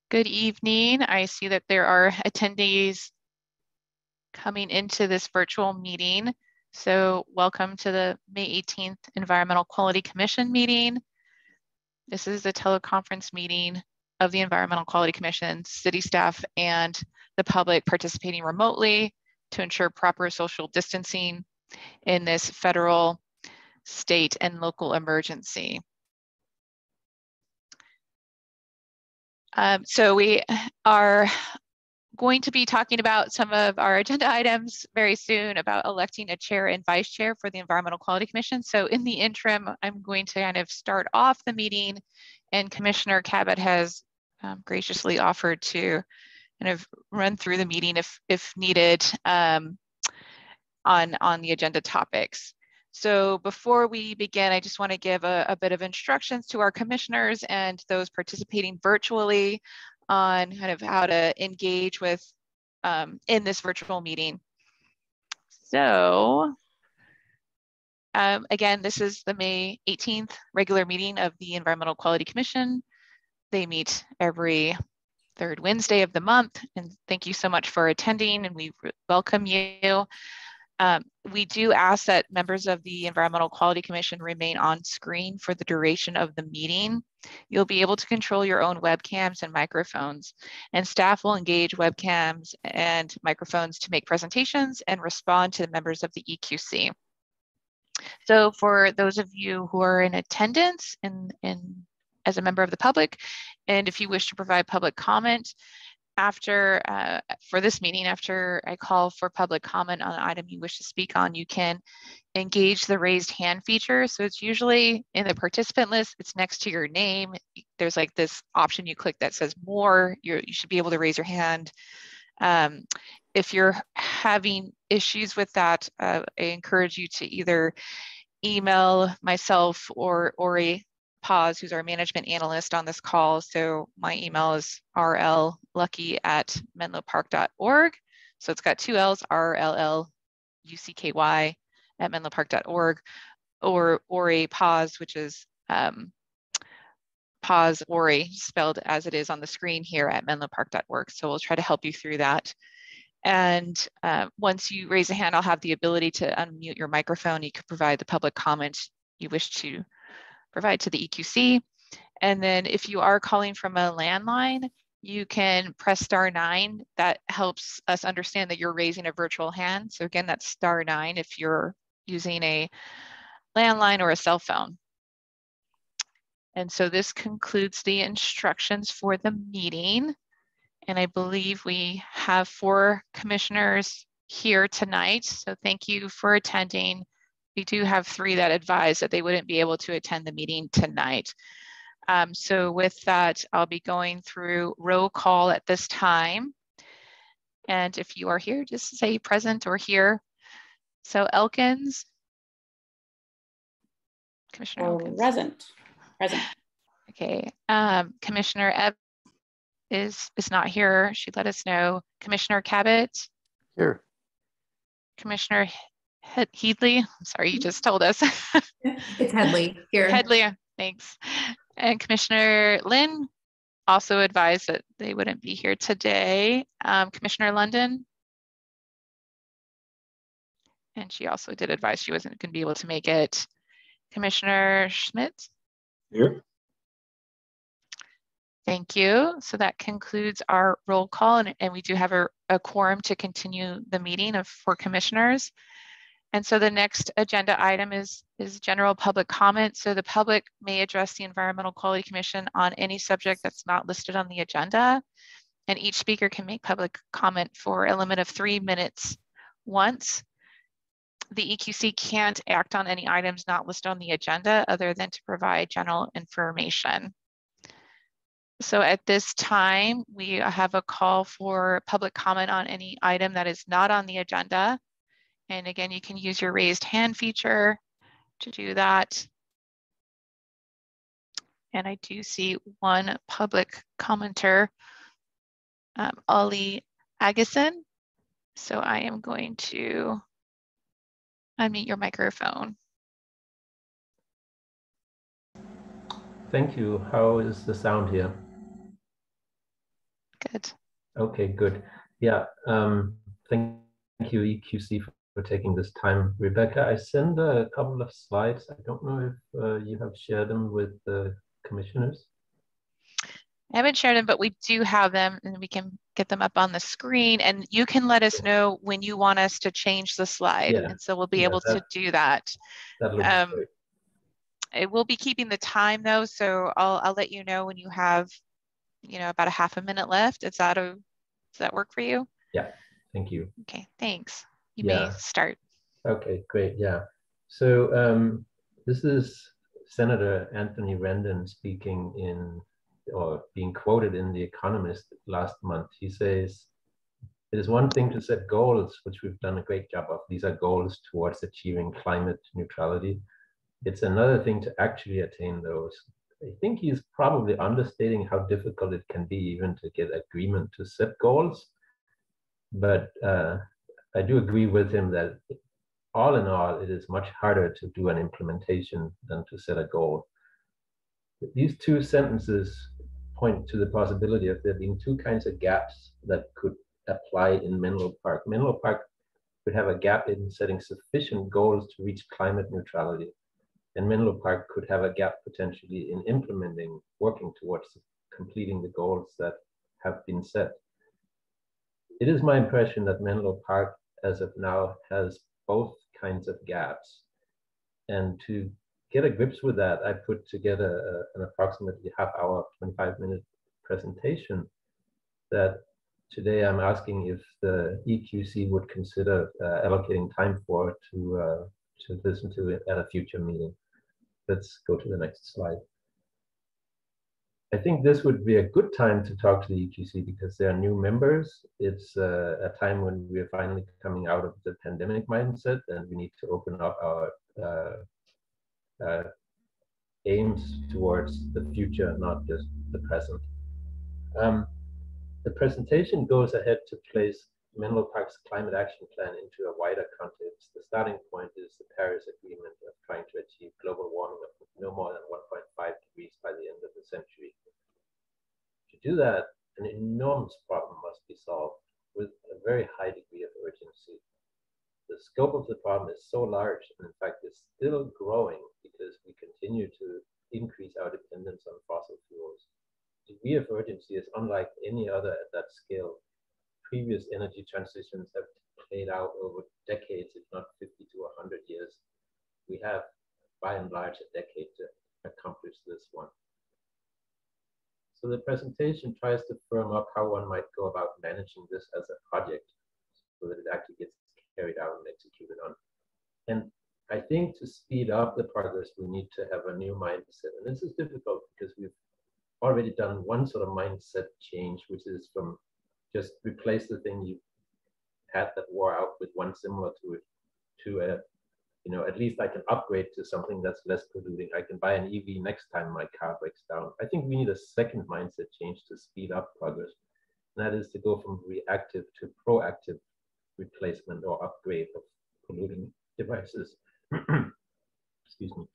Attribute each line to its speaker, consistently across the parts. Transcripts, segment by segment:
Speaker 1: Good evening. I see that there are attendees coming into this virtual meeting. So welcome to the May 18th Environmental Quality Commission meeting. This is a teleconference meeting of the Environmental Quality Commission, city staff, and the public participating remotely to ensure proper social distancing in this federal, state, and local emergency. So we are going to be talking about some of our agenda items very soon about electing a chair and vice chair for the Environmental Quality Commission. So in the interim, I'm going to kind of start off the meeting, and Commissioner Cabot has graciously offered to kind of run through the meeting if needed on the agenda topics. So before we begin, I just want to give a bit of instructions to our commissioners and those participating virtually on kind of how to engage with in this virtual meeting. So again, this is the May 18th regular meeting of the Environmental Quality Commission. They meet every third Wednesday of the month, and thank you so much for attending, and we welcome you. We do ask that members of the Environmental Quality Commission remain on screen for the duration of the meeting. You'll be able to control your own webcams and microphones, and staff will engage webcams and microphones to make presentations and respond to the members of the EQC. So for those of you who are in attendance as a member of the public, and if you wish to provide public comment, after for this meeting, after I call for public comment on an item you wish to speak on, you can engage the raised hand feature. So it's usually in the participant list, it's next to your name. There's like this option you click that says more. You should be able to raise your hand. If you're having issues with that, I encourage you to either email myself or Ori Paz, who's our management analyst on this call. So my email is rllucky@menlopark.org. So it's got two L's, rllucky@menlopark.org, or Ori Paz, which is Paz Ori, spelled as it is on the screen here at menlopark.org. So we'll try to help you through that. And once you raise a hand, I'll have the ability to unmute your microphone. You could provide the public comment you wish to provide to the EQC. And then if you are calling from a landline, you can press *9. That helps us understand that you're raising a virtual hand. So again, that's *9 if you're using a landline or a cell phone. And so this concludes the instructions for the meeting. And I believe we have 4 commissioners here tonight. So thank you for attending. We do have 3 that advised that they wouldn't be able to attend the meeting tonight. So with that, I'll be going through roll call at this time. And if you are here, just say present or here. So Elkins. Commissioner Elkins.
Speaker 2: Present.
Speaker 1: Okay. Commissioner Ebb is not here. She let us know. Commissioner Cabot.
Speaker 3: Here.
Speaker 1: Commissioner Headley, I'm sorry, you just told us.
Speaker 2: It's Headley here.
Speaker 1: Headley, thanks. And Commissioner Lynn also advised that they wouldn't be here today. Commissioner London. And she also did advise she wasn't going to be able to make it. Commissioner Schmidt.
Speaker 3: Here.
Speaker 1: Thank you. So that concludes our roll call, and we do have a quorum to continue the meeting of 4 commissioners. And so the next agenda item is general public comment. So the public may address the Environmental Quality Commission on any subject that's not listed on the agenda. And each speaker can make public comment for a limit of 3 minutes once. The EQC can't act on any items not listed on the agenda other than to provide general information. So at this time, we have a call for public comment on any item that is not on the agenda. And again, you can use your raised hand feature to do that. And I do see one public commenter, Ollie Agason. So I am going to unmute your microphone.
Speaker 3: Thank you. How is the sound here?
Speaker 1: Good.
Speaker 3: Okay, good. Yeah, thank you, EQC, for taking this time. Rebecca, I sent a couple of slides. I don't know if you have shared them with the commissioners.
Speaker 1: I haven't shared them, but we do have them, and we can get them up on the screen, and you can let us know when you want us to change the slide.
Speaker 3: Yeah.
Speaker 1: And so we'll be able to do that.
Speaker 3: That looks great.
Speaker 1: It will be keeping the time though, so I'll let you know when you have, about a half a minute left. Does that work for you?
Speaker 3: Yeah, thank you.
Speaker 1: Okay, thanks. You may start.
Speaker 3: Okay, great. Yeah. So this is Senator Anthony Rendon speaking or being quoted in The Economist last month. He says, "It is one thing to set goals, which we've done a great job of. These are goals towards achieving climate neutrality. It's another thing to actually attain those." I think he's probably understating how difficult it can be even to get agreement to set goals. But I do agree with him that all in all, it is much harder to do an implementation than to set a goal. These two sentences point to the possibility of there being two kinds of gaps that could apply in Menlo Park. Menlo Park would have a gap in setting sufficient goals to reach climate neutrality. And Menlo Park could have a gap potentially in implementing, working towards completing the goals that have been set. It is my impression that Menlo Park, as of now, has both kinds of gaps. And to get a grips with that, I put together an approximately half-hour, 25-minute presentation that today I'm asking if the EQC would consider allocating time for to listen to it at a future meeting. Let's go to the next slide. I think this would be a good time to talk to the EQC because there are new members. It's a time when we're finally coming out of the pandemic mindset, and we need to open up our aims towards the future, not just the present. The presentation goes ahead to place Menlo Park's climate action plan into a wider context. The starting point is the Paris Agreement of trying to achieve global warming of no more than 1.5 degrees by the end of the century. To do that, an enormous problem must be solved with a very high degree of urgency. The scope of the problem is so large, and in fact is still growing because we continue to increase our dependence on fossil fuels. The degree of urgency is unlike any other at that scale. Previous energy transitions have played out over decades, if not 50 to 100 years. We have, by and large, a decade to accomplish this one. So the presentation tries to firm up how one might go about managing this as a project so that it actually gets carried out and executed on. And I think to speed up the progress, we need to have a new mindset. And this is difficult because we've already done one sort of mindset change, which is from just replace the thing you had that wore out with one similar to it, to a, at least I can upgrade to something that's less polluting. I can buy an EV next time my car breaks down. I think we need a second mindset change to speed up progress. And that is to go from reactive to proactive replacement or upgrade of polluting devices. Excuse me.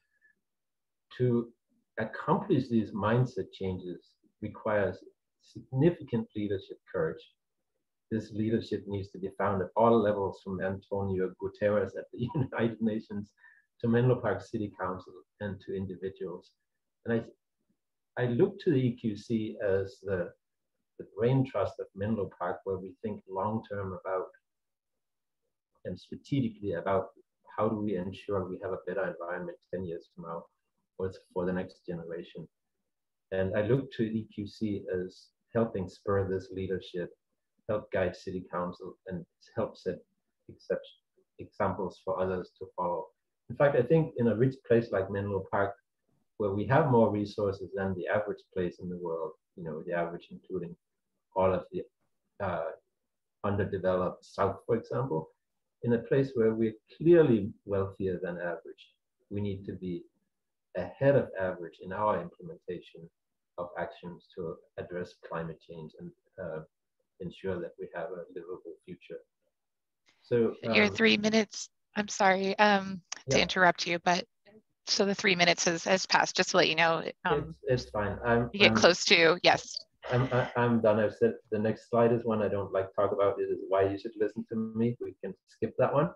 Speaker 3: To accomplish these mindset changes requires significant leadership courage. This leadership needs to be found at all levels, from Antonio Guterres at the United Nations to Menlo Park City Council and to individuals. And I look to the EQC as the brain trust of Menlo Park, where we think long-term about and strategically about how do we ensure we have a better environment 10 years from now or for the next generation. And I look to EQC as helping spur this leadership, help guide City Council, and help set examples for others to follow. In fact, I think in a rich place like Menlo Park, where we have more resources than the average place in the world, the average including all of the underdeveloped South, for example, in a place where we're clearly wealthier than average, we need to be ahead of average in our implementation of actions to address climate change and ensure that we have a livable future. So
Speaker 1: your 3 minutes, I'm sorry to interrupt you, but so the 3 minutes has passed, just to let you know.
Speaker 3: It's fine.
Speaker 1: You get close to, yes.
Speaker 3: I'm done. I've said the next slide is one I don't like to talk about. It is why you should listen to me. We can skip that one.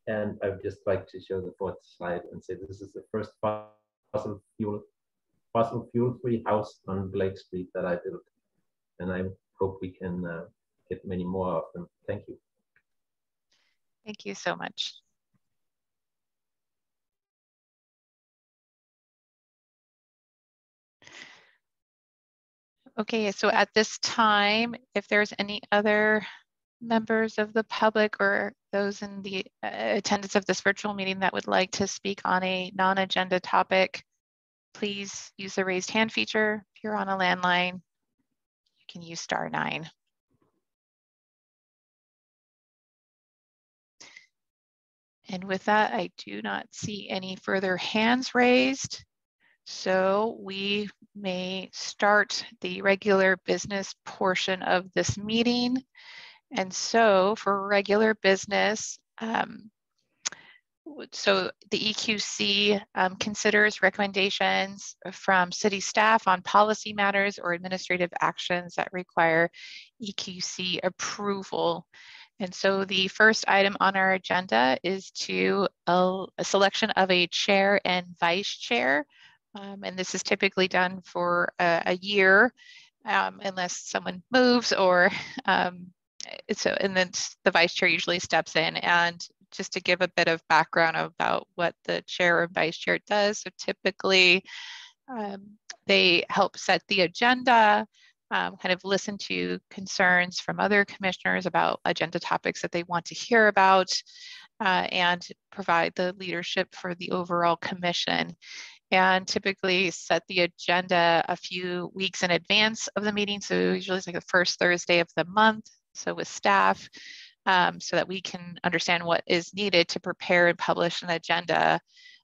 Speaker 3: And I'd just like to show the fourth slide and say this is the first fossil fuel-free house on Blake Street that I built. And I hope we can get many more of them. Thank you.
Speaker 1: Thank you so much. Okay, so at this time, if there's any other members of the public or those in the attendance of this virtual meeting that would like to speak on a non-agenda topic, please use the raised hand feature. If you're on a landline, you can use *9. And with that, I do not see any further hands raised. So we may start the regular business portion of this meeting. And so for regular business, so the EQC considers recommendations from city staff on policy matters or administrative actions that require EQC approval. And so the first item on our agenda is to a selection of a chair and vice chair. And this is typically done for a year unless someone moves or and then the vice chair usually steps in. And just to give a bit of background about what the chair or vice chair does. So typically they help set the agenda, kind of listen to concerns from other commissioners about agenda topics that they want to hear about, and provide the leadership for the overall commission. And typically set the agenda a few weeks in advance of the meeting. So usually it's like the first Thursday of the month. So with staff, so that we can understand what is needed to prepare and publish an agenda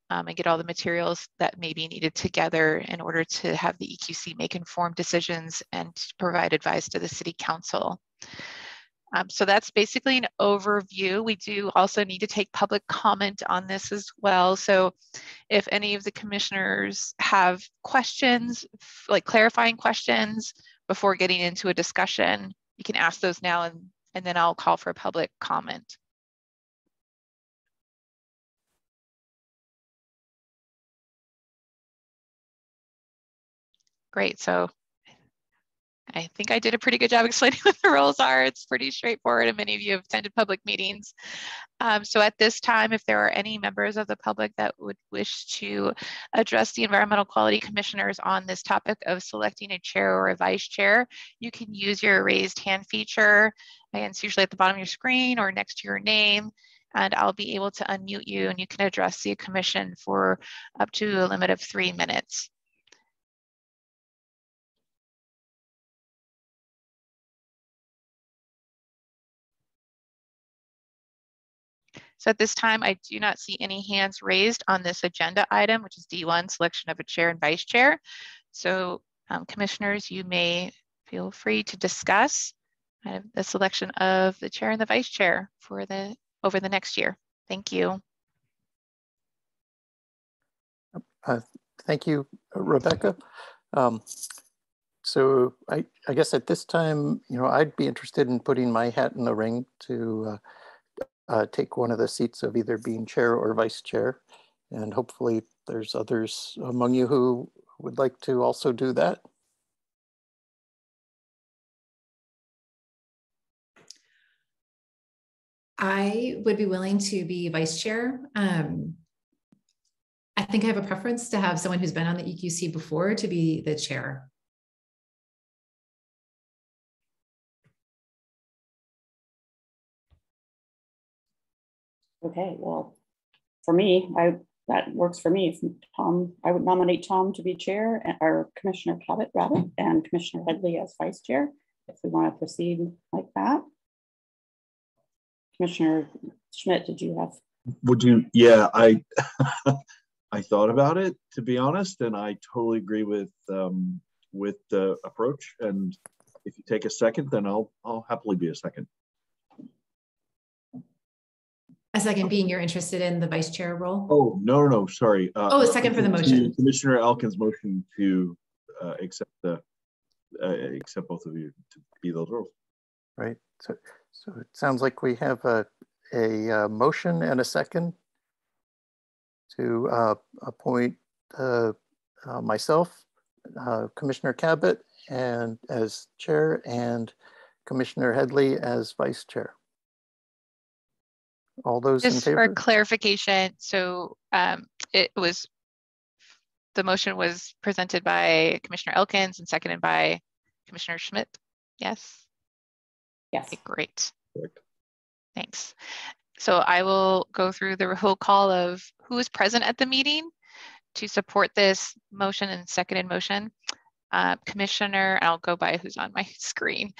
Speaker 1: and get all the materials that may be needed together in order to have the EQC make informed decisions and provide advice to the City Council. So that's basically an overview. We do also need to take public comment on this as well. So if any of the commissioners have questions, like clarifying questions before getting into a discussion, you can ask those now and then I'll call for public comment. Great, so I think I did a pretty good job explaining what the rules are. It's pretty straightforward and many of you have attended public meetings. So at this time, if there are any members of the public that would wish to address the Environmental Quality Commissioners on this topic of selecting a chair or a vice chair, you can use your raised hand feature. And it's usually at the bottom of your screen or next to your name. And I'll be able to unmute you and you can address the commission for up to a limit of 3 minutes. So at this time, I do not see any hands raised on this agenda item, which is D1, selection of a chair and vice chair. So commissioners, you may feel free to discuss the selection of the chair and the vice chair for over the next year. Thank you.
Speaker 4: Thank you, Rebecca. So I guess at this time, I'd be interested in putting my hat in the ring to take one of the seats of either being chair or vice chair. And hopefully there's others among you who would like to also do that.
Speaker 2: I would be willing to be vice chair. I think I have a preference to have someone who's been on the EQC before to be the chair.
Speaker 5: Okay, well, for me, that works for me. Tom, I would nominate Tom to be chair, and our Commissioner Rabbit and Commissioner Headley as vice chair, if we want to proceed like that. Commissioner Schmidt, did you have?
Speaker 6: Would you? Yeah, I I thought about it, to be honest, and I totally agree with the approach. And if you take a second, then I'll happily be a second.
Speaker 2: A second being you're interested in the vice chair role?
Speaker 6: Oh, no, sorry.
Speaker 2: A second for the motion.
Speaker 6: Commissioner Elkin's motion to accept the accept both of you to be those roles.
Speaker 4: Right. So it sounds like we have a motion and a second to appoint myself, Commissioner Cabot, and as chair, and Commissioner Headley as vice chair. All those in
Speaker 1: Just
Speaker 4: favor?
Speaker 1: for clarification, so the motion was presented by Commissioner Elkins and seconded by Commissioner Schmidt. Yes?
Speaker 5: Yes.
Speaker 1: Okay, great.
Speaker 6: Correct.
Speaker 1: Thanks. So I will go through the whole call of who is present at the meeting to support this motion and seconded motion. Commissioner, I'll go by who's on my screen.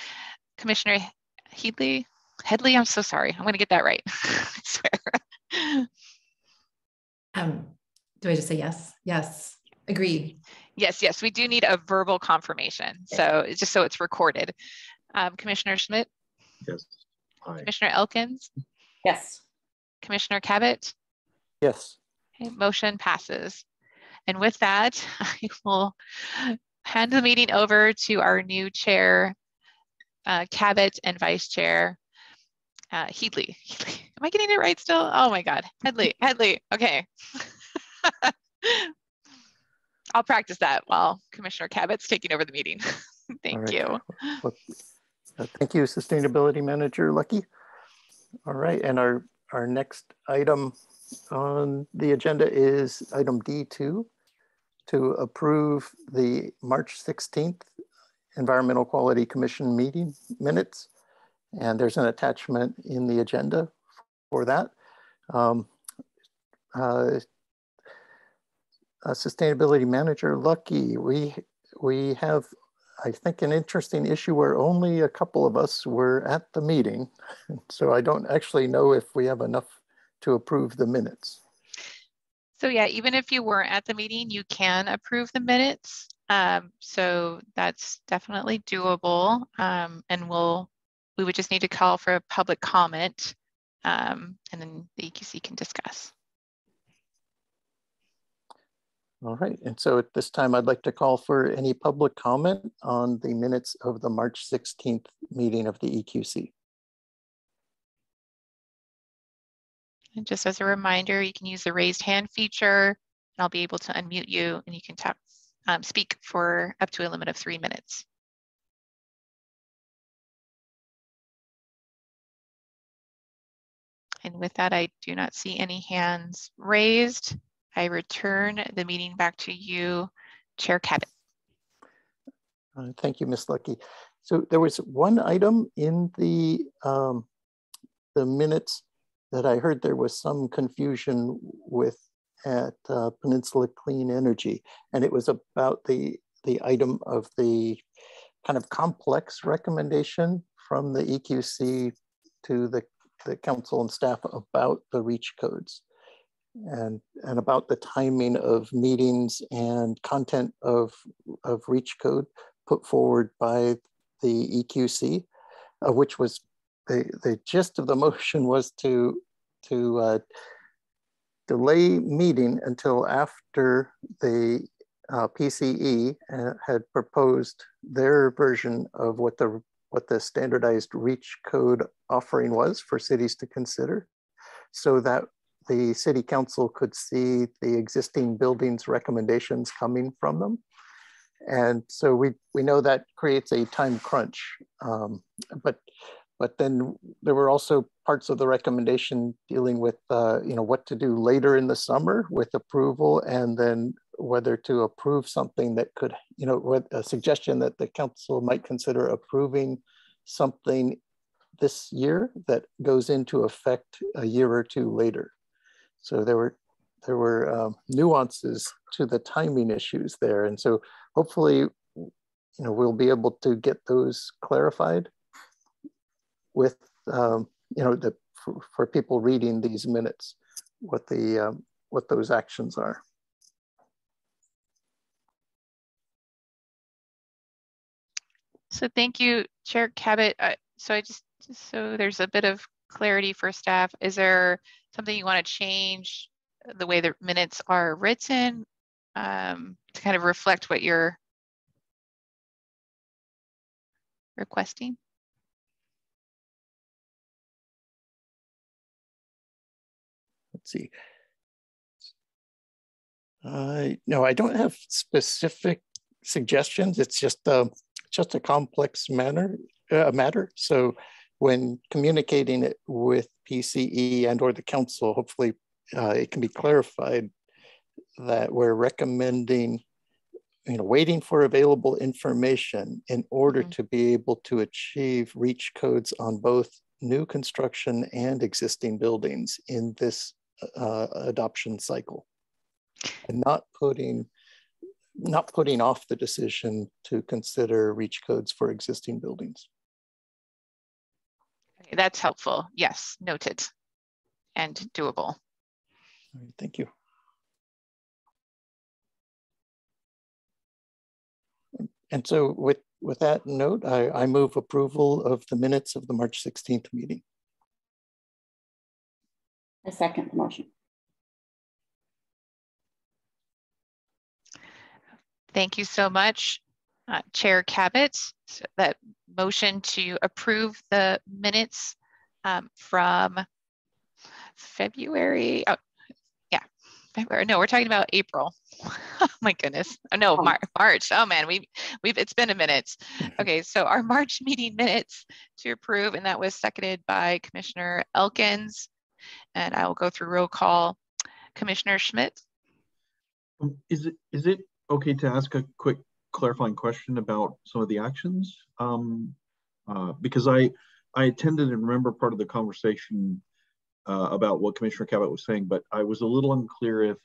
Speaker 1: Commissioner Headley, I'm so sorry. I'm going to get that right. I swear.
Speaker 2: Do I just say yes? Yes. Agreed.
Speaker 1: Yes, we do need a verbal confirmation. So it's just so it's recorded. Commissioner Schmidt?
Speaker 6: Yes. Aye.
Speaker 1: Commissioner Elkins?
Speaker 5: Yes.
Speaker 1: Commissioner Cabot?
Speaker 4: Yes.
Speaker 1: Okay, motion passes. And with that, I will hand the meeting over to our new chair, Cabot, and vice chair, Headley. Am I getting it right still? Oh my God, Headley, okay. I'll practice that while Commissioner Cabot's taking over the meeting. Thank you.
Speaker 4: Well, thank you, Sustainability Manager Lucky. All right, and our next item on the agenda is item D2, to approve the March 16th Environmental Quality Commission meeting minutes. And there's an attachment in the agenda for that. Sustainability Manager Lucky, we have, I think, an interesting issue where only a couple of us were at the meeting. So I don't actually know if we have enough to approve the minutes.
Speaker 1: So yeah, even if you weren't at the meeting, you can approve the minutes. So that's definitely doable. And we would just need to call for a public comment, and then the EQC can discuss.
Speaker 4: All right, and so at this time, I'd like to call for any public comment on the minutes of the March 16th meeting of the EQC.
Speaker 1: And just as a reminder, you can use the raised hand feature, and I'll be able to unmute you, and you can speak for up to a limit of 3 minutes. And with that, I do not see any hands raised. I return the meeting back to you, Chair Cabot.
Speaker 4: Thank you, Ms. Lucky. So there was one item in the minutes that I heard there was some confusion with at Peninsula Clean Energy, and it was about the item of the kind of complex recommendation from the EQC to the council and staff about the REACH codes and about the timing of meetings and content of REACH code put forward by the EQC, which was the gist of the motion was to delay meeting until after the PCE had proposed their version of what the standardized REACH code offering was for cities to consider, so that the city council could see the existing buildings recommendations coming from them. And so we know that creates a time crunch, but then there were also parts of the recommendation dealing with what to do later in the summer with approval, and then whether to approve something that could, with a suggestion that the council might consider approving something this year that goes into effect a year or two later. So there were nuances to the timing issues there, and so hopefully, we'll be able to get those clarified with for people reading these minutes, what those actions are.
Speaker 1: So thank you, Chair Cabot. So there's a bit of clarity for staff. Is there something you want to change the way the minutes are written to kind of reflect what you're requesting?
Speaker 4: Let's see. No, I don't have specific suggestions. It's just a complex matter. So when communicating it with PCE and or the council, hopefully it can be clarified that we're recommending, waiting for available information in order to be able to achieve reach codes on both new construction and existing buildings in this adoption cycle, and not putting off the decision to consider reach codes for existing buildings.
Speaker 1: Okay, that's helpful. Yes, noted and doable.
Speaker 4: All right, thank you. And so with that note, I move approval of the minutes of the March 16th meeting.
Speaker 5: I second the motion.
Speaker 1: Thank you so much, Chair Cabot. So that motion to approve the minutes from February. Oh, yeah, February. No, we're talking about April. Oh my goodness. Oh, no, March. Oh man, it's been a minute. Okay, so our March meeting minutes to approve, and that was seconded by Commissioner Elkins. And I will go through roll call. Commissioner Schmidt.
Speaker 6: Is it okay to ask a quick clarifying question about some of the actions? Because I attended and remember part of the conversation about what Commissioner Cabot was saying, but I was a little unclear if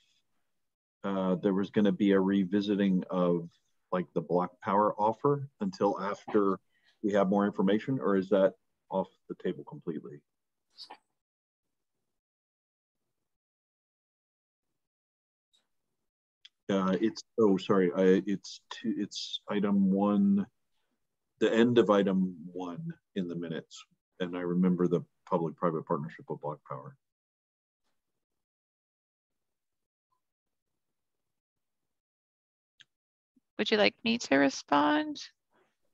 Speaker 6: there was going to be a revisiting of like the block power offer until after we have more information, or is that off the table completely? It's item 1, the end of item 1 in the minutes, and I remember the public-private partnership with block power.
Speaker 1: Would you like me to respond,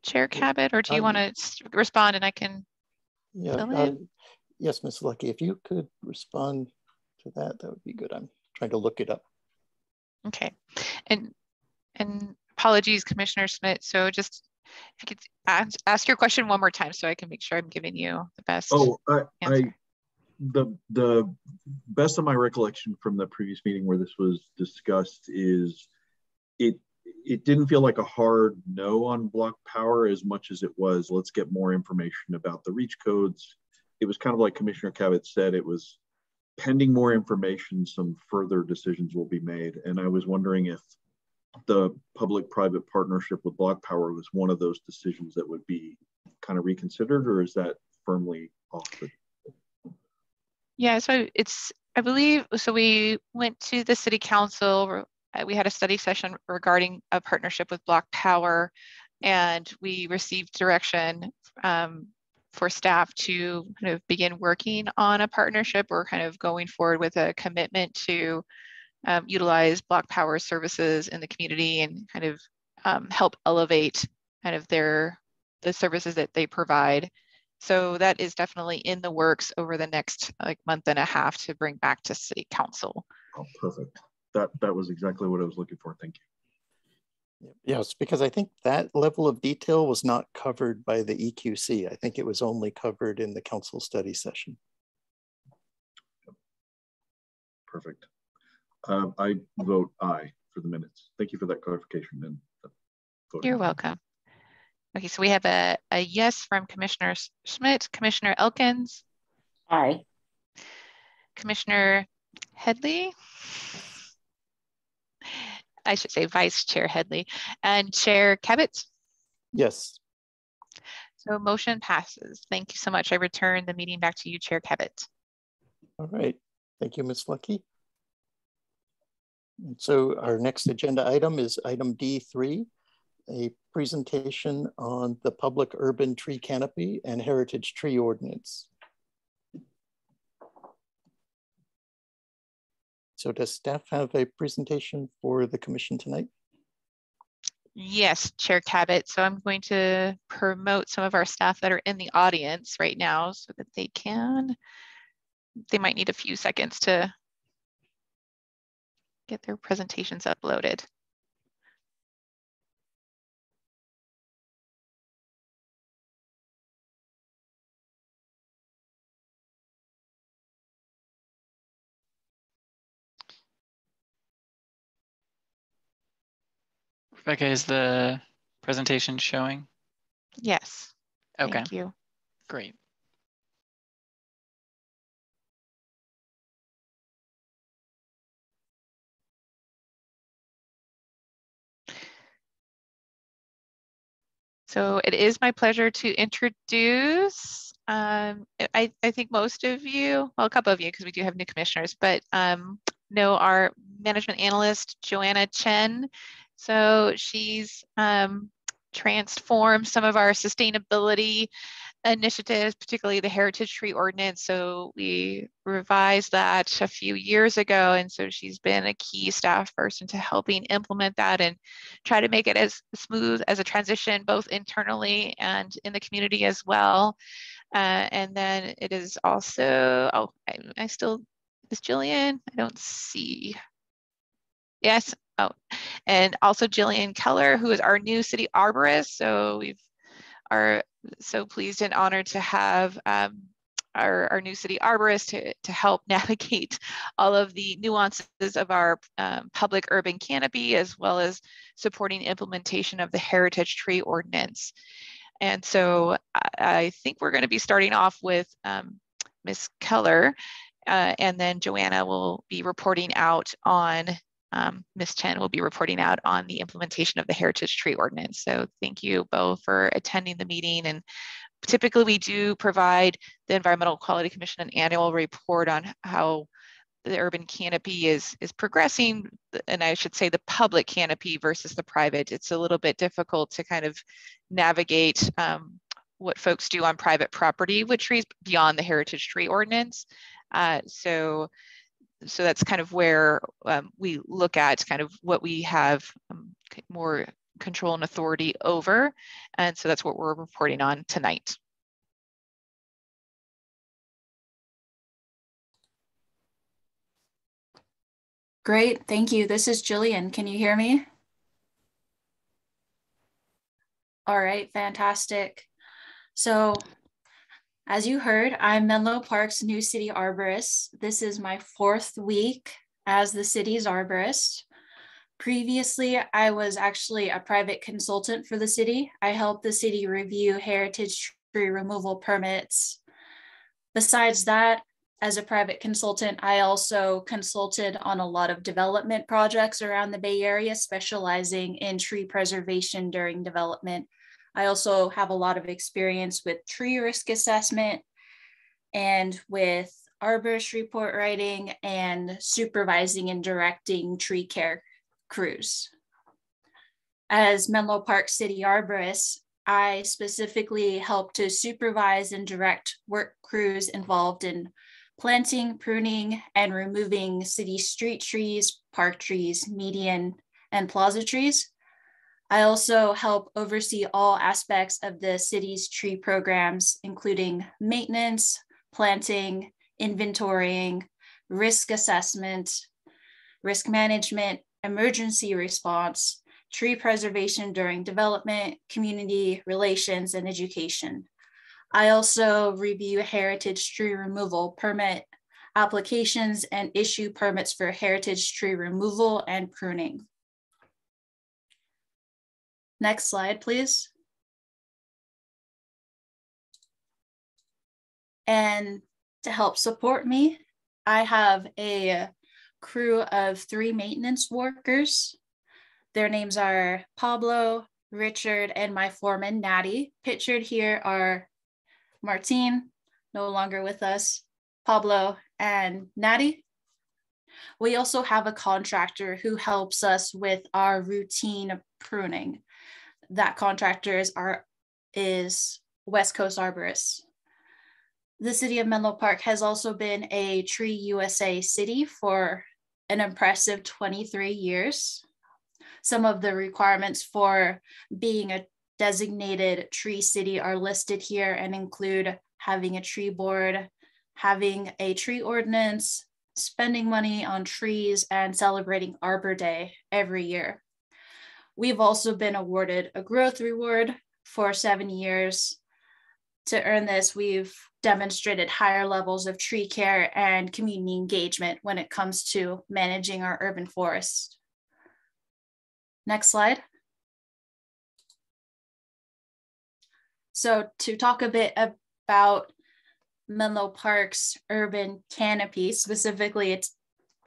Speaker 1: Chair Cabot, or do you want to respond and I can fill in?
Speaker 4: Yes, Ms. Lucky, if you could respond to that, that would be good. I'm trying to look it up.
Speaker 1: Okay, and apologies, Commissioner Schmidt. So just if you could ask your question one more time so I can make sure I'm giving you the best answer.
Speaker 6: The best of my recollection from the previous meeting where this was discussed is it didn't feel like a hard no on block power as much as it was, let's get more information about the reach codes. It was kind of like Commissioner Cabot said, it was pending more information, some further decisions will be made. And I was wondering if the public-private partnership with block power was one of those decisions that would be kind of reconsidered, or is that firmly off the table?
Speaker 1: Yeah, so I believe, so we went to the city council, we had a study session regarding a partnership with block power, and we received direction for staff to kind of begin working on a partnership or kind of going forward with a commitment to utilize block power services in the community and kind of help elevate kind of the services that they provide. So that is definitely in the works over the next month and a half to bring back to city council.
Speaker 6: Oh, perfect. That was exactly what I was looking for. Thank you.
Speaker 4: Yes, because I think that level of detail was not covered by the EQC. I think it was only covered in the council study session.
Speaker 6: Perfect. I vote aye for the minutes. Thank you for that clarification. And
Speaker 1: you're welcome. Okay, so we have a yes from Commissioner Schmidt. Commissioner Elkins?
Speaker 5: Aye.
Speaker 1: Commissioner Headley? I should say Vice Chair Headley. And Chair Cabot?
Speaker 4: Yes.
Speaker 1: So motion passes. Thank you so much. I return the meeting back to you, Chair Cabot.
Speaker 4: All right. Thank you, Ms. Lucky. And so our next agenda item is item D3, a presentation on the public urban tree canopy and heritage tree ordinance. So does staff have a presentation for the commission tonight?
Speaker 1: Yes, Chair Cabot. So I'm going to promote some of our staff that are in the audience right now so that they might need a few seconds to get their presentations uploaded.
Speaker 7: Rebecca, is the presentation showing?
Speaker 1: Yes.
Speaker 7: Okay.
Speaker 1: Thank you.
Speaker 7: Great.
Speaker 1: So it is my pleasure to introduce, I think most of you, well, a couple of you, because we do have new commissioners, but know our management analyst, Joanna Chen. So she's transformed some of our sustainability initiatives, particularly the Heritage Tree Ordinance. So we revised that a few years ago. And so she's been a key staff person to helping implement that and try to make it as smooth as a transition, both internally and in the community as well. And then it is also, oh, I still, is Jillian? I don't see. Yes. Oh, and also Jillian Keller, who is our new city arborist. So we are so pleased and honored to have our new city arborist to help navigate all of the nuances of our public urban canopy, as well as supporting implementation of the Heritage Tree Ordinance. And so I think we're going to be starting off with Ms. Keller, and then Joanna will be reporting out on Ms. Chen will be reporting out on the implementation of the Heritage Tree Ordinance. So thank you both for attending the meeting. And typically we do provide the Environmental Quality Commission an annual report on how the urban canopy is progressing, and I should say the public canopy versus the private. It's a little bit difficult to kind of navigate what folks do on private property with trees beyond the Heritage Tree Ordinance. So that's kind of where we look at kind of what we have more control and authority over. And so that's what we're reporting on tonight.
Speaker 8: Great, thank you. This is Jillian. Can you hear me? All right, fantastic. So as you heard, I'm Menlo Park's new city arborist. This is my 4th week as the city's arborist. Previously, I was actually a private consultant for the city. I helped the city review heritage tree removal permits. Besides that, as a private consultant, I also consulted on a lot of development projects around the Bay Area, specializing in tree preservation during development. I also have a lot of experience with tree risk assessment and with arborist report writing and supervising and directing tree care crews. As Menlo Park City Arborist, I specifically help to supervise and direct work crews involved in planting, pruning, and removing city street trees, park trees, median, and plaza trees. I also help oversee all aspects of the city's tree programs, including maintenance, planting, inventorying, risk assessment, risk management, emergency response, tree preservation during development, community relations, and education. I also review heritage tree removal permit applications and issue permits for heritage tree removal and pruning. Next slide, please. And to help support me, I have a crew of 3 maintenance workers. Their names are Pablo, Richard, and my foreman, Natty. Pictured here are Martine, no longer with us, Pablo, and Natty. We also have a contractor who helps us with our routine pruning. That contractor is West Coast Arborist. The city of Menlo Park has also been a Tree USA city for an impressive 23 years. Some of the requirements for being a designated tree city are listed here and include having a tree board, having a tree ordinance, spending money on trees, and celebrating Arbor Day every year. We've also been awarded a growth reward for 7 years. To earn this, we've demonstrated higher levels of tree care and community engagement when it comes to managing our urban forest. Next slide. So to talk a bit about Menlo Park's urban canopy, specifically its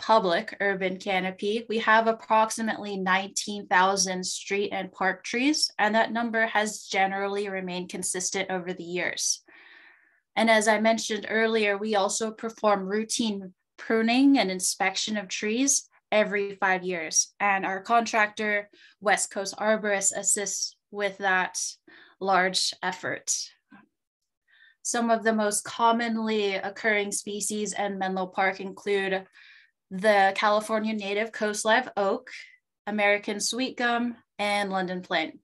Speaker 8: public urban canopy, we have approximately 19,000 street and park trees, and that number has generally remained consistent over the years. And as I mentioned earlier, we also perform routine pruning and inspection of trees every 5 years, and our contractor, West Coast Arborists, assists with that large effort. Some of the most commonly occurring species in Menlo Park include the California native coast live oak, American sweet gum, and London plane.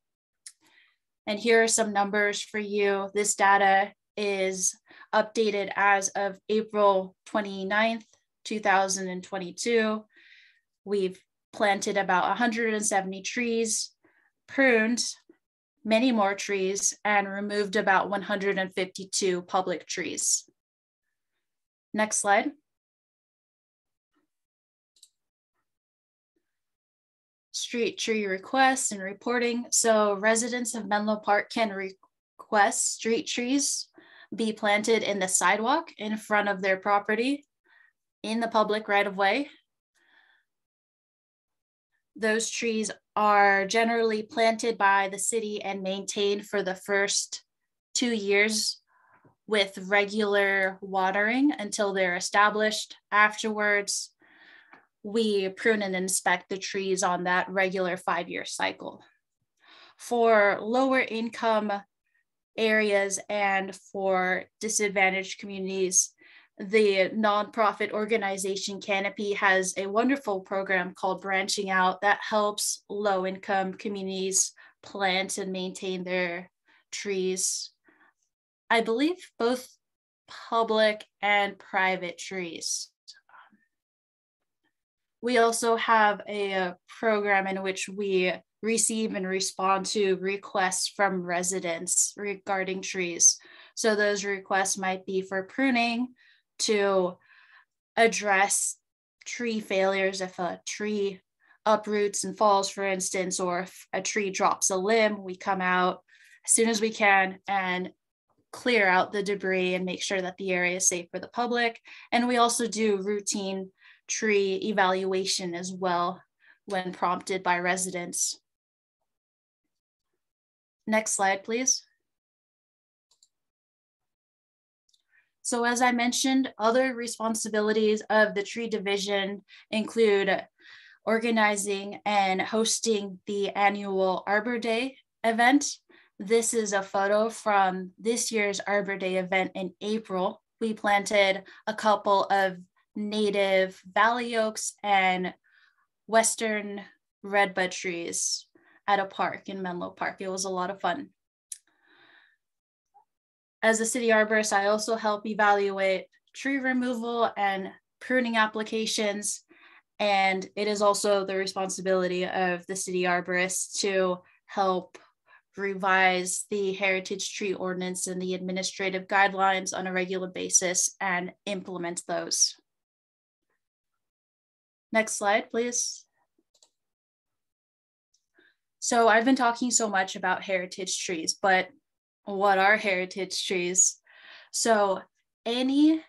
Speaker 8: And here are some numbers for you. This data is updated as of April 29th, 2022. We've planted about 170 trees, pruned many more trees, and removed about 152 public trees. Next slide. Street tree requests and reporting. So residents of Menlo Park can request street trees be planted in the sidewalk in front of their property in the public right of way. Those trees are generally planted by the city and maintained for the first 2 years with regular watering until they're established. Afterwards, we prune and inspect the trees on that regular 5-year cycle. For lower income areas and for disadvantaged communities, the nonprofit organization Canopy has a wonderful program called Branching Out that helps low-income communities plant and maintain their trees. I believe both public and private trees. We also have a program in which we receive and respond to requests from residents regarding trees. So those requests might be for pruning, to address tree failures if a tree uproots and falls, for instance, or if a tree drops a limb, we come out as soon as we can and clear out the debris and make sure that the area is safe for the public. And we also do routine tree evaluation as well when prompted by residents. Next slide, please. So as I mentioned, other responsibilities of the tree division include organizing and hosting the annual Arbor Day event. This is a photo from this year's Arbor Day event in April. We planted a couple of native valley oaks and western redbud trees at a park in Menlo Park. It was a lot of fun. As a city arborist, I also help evaluate tree removal and pruning applications. And it is also the responsibility of the city arborist to help revise the heritage tree ordinance and the administrative guidelines on a regular basis and implement those. Next slide, please. So I've been talking so much about heritage trees, but what are heritage trees? So any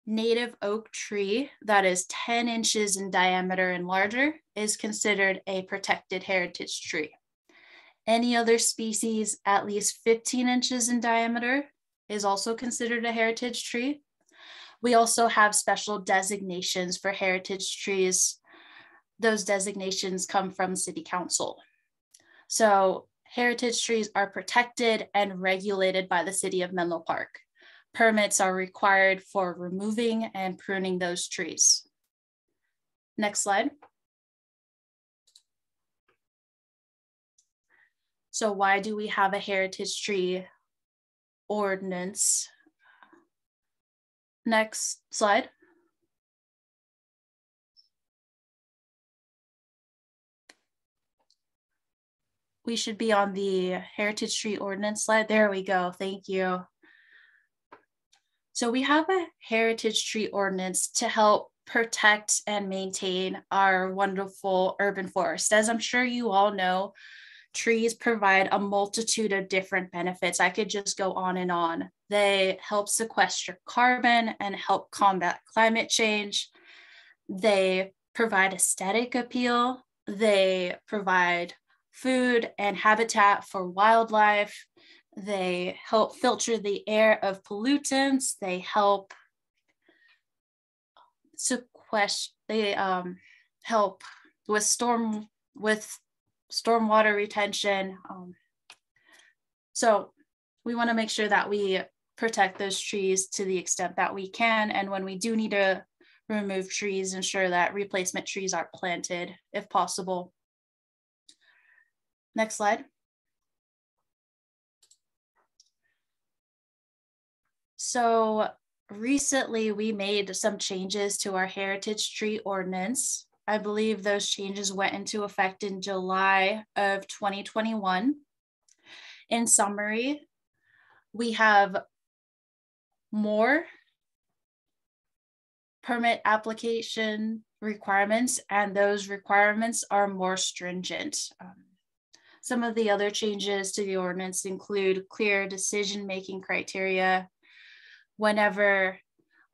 Speaker 8: native oak tree that is 10 inches in diameter and larger is considered a protected heritage tree. Any other species at least 15 inches in diameter is also considered a heritage tree. We also have special designations for heritage trees. Those designations come from City Council. So heritage trees are protected and regulated by the City of Menlo Park. Permits are required for removing and pruning those trees. Next slide. So why do we have a heritage tree ordinance? Next slide. We should be on the heritage tree ordinance slide. There we go. Thank you. So we have a heritage tree ordinance to help protect and maintain our wonderful urban forest. As I'm sure you all know, trees provide a multitude of different benefits. I could just go on and on. They help sequester carbon and help combat climate change. They provide aesthetic appeal. They provide food and habitat for wildlife. They help filter the air of pollutants. They help sequester. They help with stormwater retention. So we want to make sure that we protect those trees to the extent that we can. And when we do need to remove trees, ensure that replacement trees are planted if possible. Next slide. So recently we made some changes to our heritage tree ordinance. I believe those changes went into effect in July of 2021. In summary, we have more permit application requirements, and those requirements are more stringent. Some of the other changes to the ordinance include clear decision-making criteria. Whenever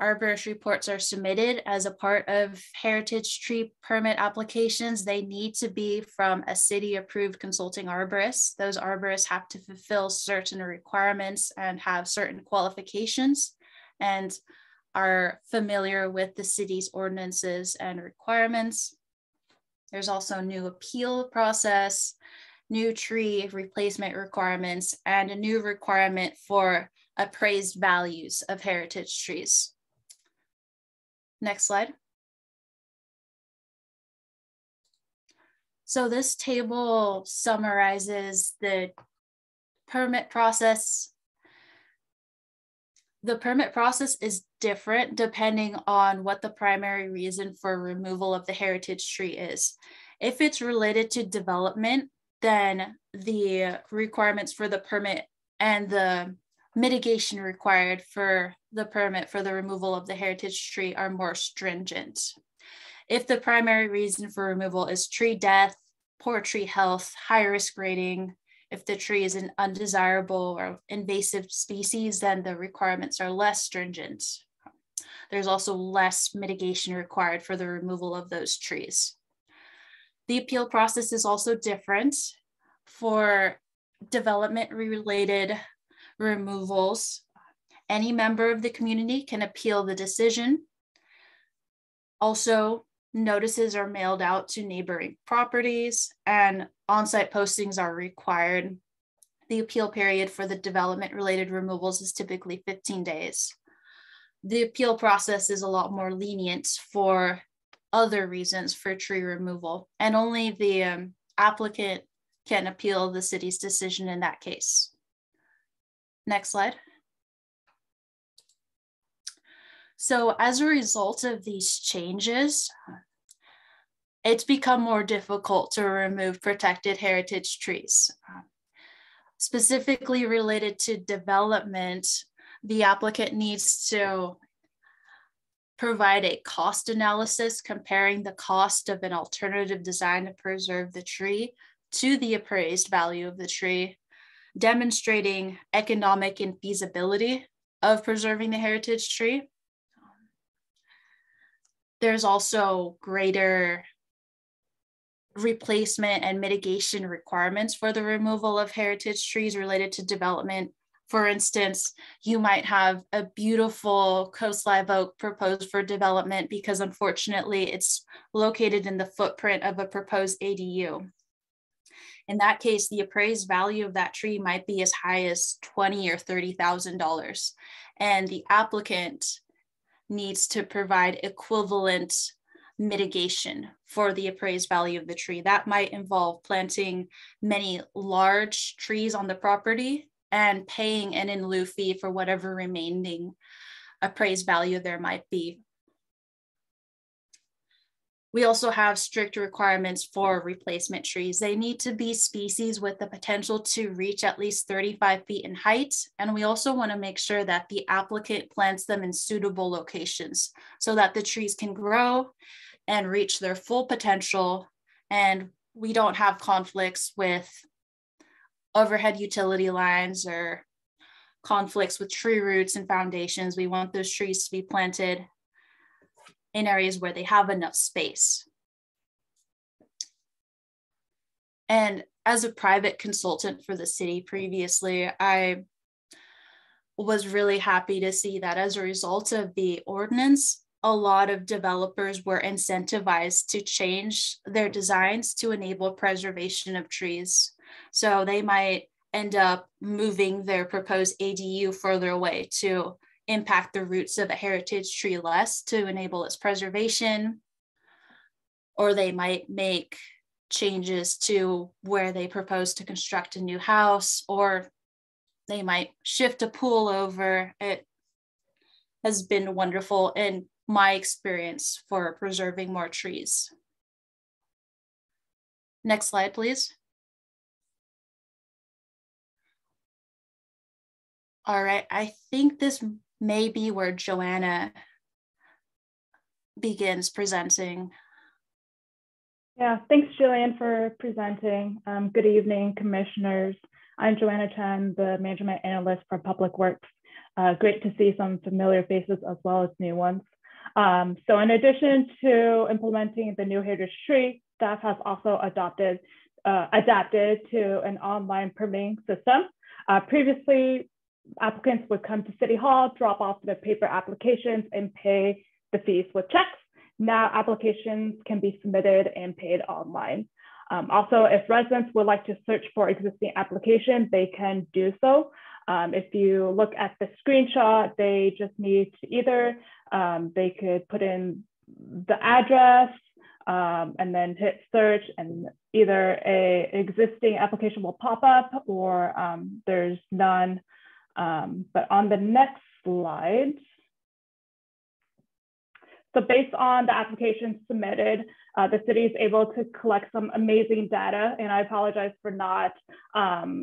Speaker 8: arborist reports are submitted as a part of heritage tree permit applications, they need to be from a city-approved consulting arborist. Those arborists have to fulfill certain requirements and have certain qualifications and are familiar with the city's ordinances and requirements. There's also a new appeal process, new tree replacement requirements, and a new requirement for appraised values of heritage trees. Next slide. So this table summarizes the permit process. The permit process is different depending on what the primary reason for removal of the heritage tree is. If it's related to development, then the requirements for the permit and the mitigation required for the permit for the removal of the heritage tree are more stringent. If the primary reason for removal is tree death, poor tree health, high risk grading, if the tree is an undesirable or invasive species, then the requirements are less stringent. There's also less mitigation required for the removal of those trees. The appeal process is also different. For development-related removals, any member of the community can appeal the decision. Also, notices are mailed out to neighboring properties and on-site postings are required. The appeal period for the development-related removals is typically 15 days. The appeal process is a lot more lenient for other reasons for tree removal, and only the applicant can appeal the city's decision in that case. Next slide. So as a result of these changes, it's become more difficult to remove protected heritage trees. Specifically related to development, the applicant needs to provide a cost analysis comparing the cost of an alternative design to preserve the tree to the appraised value of the tree, demonstrating economic and feasibility of preserving the heritage tree. There's also greater replacement and mitigation requirements for the removal of heritage trees related to development. For instance, you might have a beautiful coast live oak proposed for development because unfortunately it's located in the footprint of a proposed ADU. In that case, the appraised value of that tree might be as high as $20,000 or $30,000. And the applicant needs to provide equivalent mitigation for the appraised value of the tree. That might involve planting many large trees on the property and paying an in lieu fee for whatever remaining appraised value there might be. We also have strict requirements for replacement trees. They need to be species with the potential to reach at least 35 feet in height. And we also want to make sure that the applicant plants them in suitable locations so that the trees can grow and reach their full potential. And we don't have conflicts with overhead utility lines or conflicts with tree roots and foundations. We want those trees to be planted in areas where they have enough space. And as a private consultant for the city previously, I was really happy to see that as a result of the ordinance, a lot of developers were incentivized to change their designs to enable preservation of trees. So they might end up moving their proposed ADU further away to impact the roots of a heritage tree less to enable its preservation, or they might make changes to where they propose to construct a new house, or they might shift a pool over. It has been wonderful in my experience for preserving more trees. Next slide, please. All right, I think this may be where Joanna begins presenting.
Speaker 9: Yeah, thanks, Jillian, for presenting. Good evening, commissioners. I'm Joanna Chen, the Management Analyst for Public Works. Great to see some familiar faces as well as new ones. So in addition to implementing the new heritage tree, staff has also adapted to an online permitting system. Previously, applicants would come to City Hall, drop off the paper applications and pay the fees with checks. Now applications can be submitted and paid online. Also, if residents would like to search for existing applications, they can do so. If you look at the screenshot, they just need to either, they could put in the address and then hit search, and either an existing application will pop up or there's none. But on the next slide, so based on the applications submitted, the city is able to collect some amazing data, and I apologize for not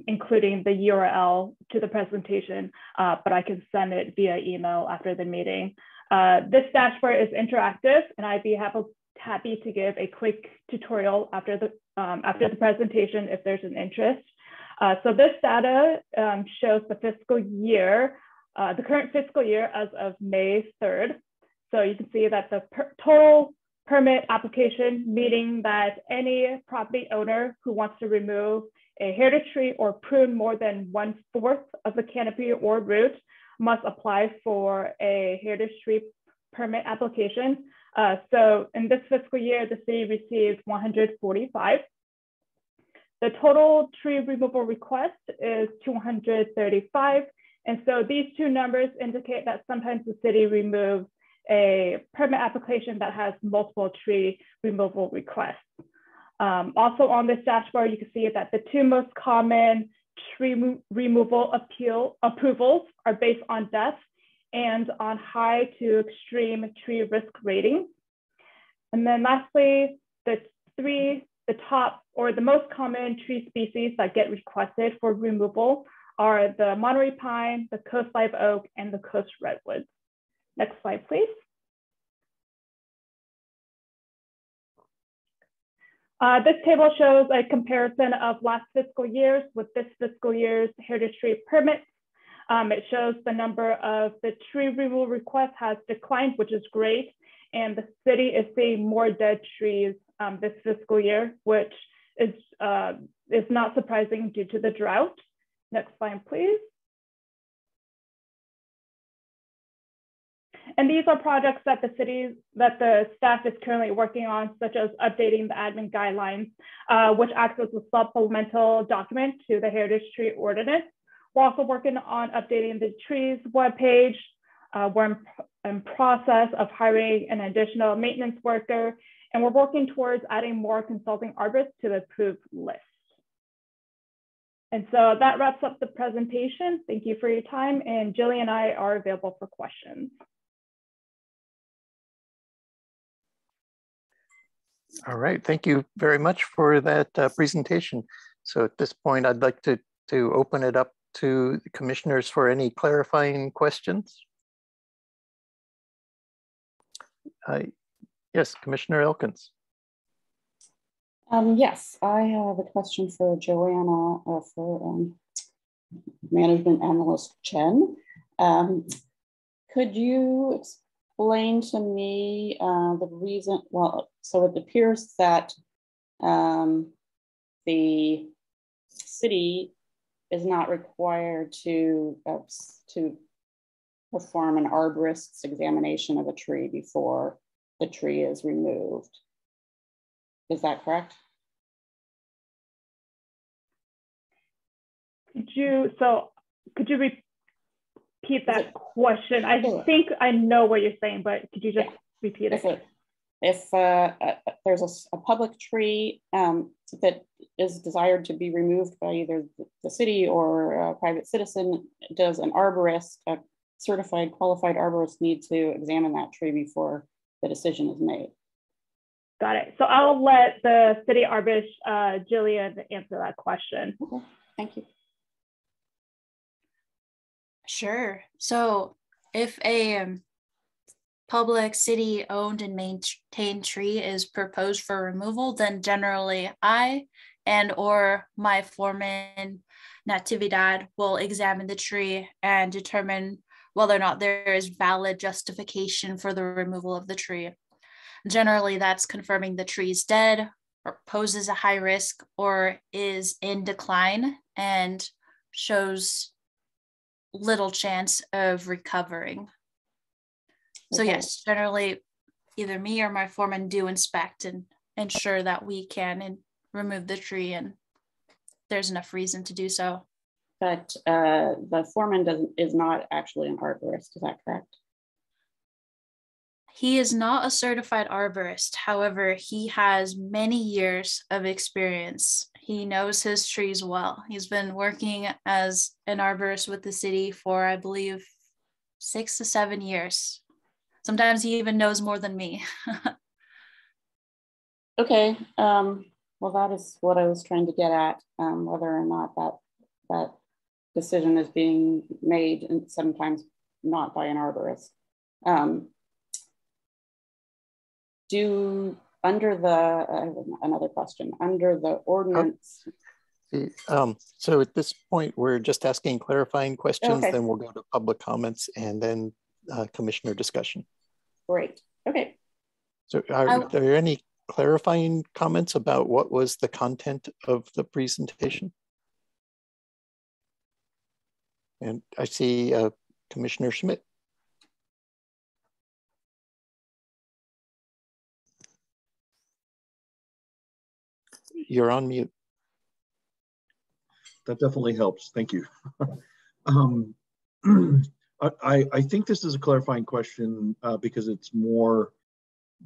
Speaker 9: including the URL to the presentation, but I can send it via email after the meeting. This dashboard is interactive, and I'd be happy to give a quick tutorial after the presentation if there's an interest. So this data shows the fiscal year, the current fiscal year as of May 3rd. So you can see that the total permit application, meaning that any property owner who wants to remove a heritage tree or prune more than 1/4 of the canopy or root, must apply for a heritage tree permit application. So in this fiscal year, the city received 145. The total tree removal request is 235. And so these two numbers indicate that sometimes the city removes a permit application that has multiple tree removal requests. Also on this dashboard, you can see that the two most common tree removal approvals are based on depth and on high to extreme tree risk rating. And then lastly, the top or the most common tree species that get requested for removal are the Monterey pine, the coast live oak, and the coast redwood. Next slide, please. This table shows a comparison of last fiscal years with this fiscal year's heritage tree permits. It shows the number of the tree removal requests has declined, which is great. And the city is seeing more dead trees this fiscal year, which is not surprising due to the drought. Next slide, please. And these are projects that the staff is currently working on, such as updating the admin guidelines, which acts as a supplemental document to the Heritage Tree Ordinance. We're also working on updating the trees webpage, We're in process of hiring an additional maintenance worker, and we're working towards adding more consulting arborists to the approved list. And so that wraps up the presentation. Thank you for your time, and Jillian and I are available for questions.
Speaker 4: All right, thank you very much for that presentation. So at this point, I'd like to open it up to the commissioners for any clarifying questions. Yes, Commissioner Elkins.
Speaker 5: Yes, I have a question for Joanna for Management Analyst Chen. Could you explain to me the reason? Well, so it appears that the city is not required to perform an arborist's examination of a tree before the tree is removed. Is that correct?
Speaker 9: Could you repeat that question? I think I know what you're saying, but could you just repeat it?
Speaker 5: If there's a public tree that is desired to be removed by either the city or a private citizen, does an arborist, a certified qualified arborist, need to examine that tree before the decision is made?
Speaker 9: Got it. So I'll let the city arborist, Jillian, answer that question.
Speaker 5: Okay. Thank you.
Speaker 8: Sure. So if a public city owned and maintained tree is proposed for removal, then generally I and or my foreman Natividad will examine the tree and determine whether or not there is valid justification for the removal of the tree. Generally, that's confirming the tree is dead or poses a high risk or is in decline and shows little chance of recovering. So yes, generally either me or my foreman do inspect and ensure that we can remove the tree and there's enough reason to do so.
Speaker 5: But the foreman is not actually an arborist, is that correct?
Speaker 8: He is not a certified arborist. However, he has many years of experience. He knows his trees well. He's been working as an arborist with the city for, I believe, 6 to 7 years. Sometimes he even knows more than me.
Speaker 5: Okay. Well, that is what I was trying to get at, whether or not that decision is being made, and sometimes not by an arborist. Another question, under the ordinance.
Speaker 4: So at this point, we're just asking clarifying questions,
Speaker 5: Okay.
Speaker 4: Then we'll go to public comments and then commissioner discussion.
Speaker 5: Great, okay.
Speaker 4: So are there any clarifying comments about what was the content of the presentation? And I see Commissioner Schmidt. You're on mute.
Speaker 6: That definitely helps. Thank you. I think this is a clarifying question because it's more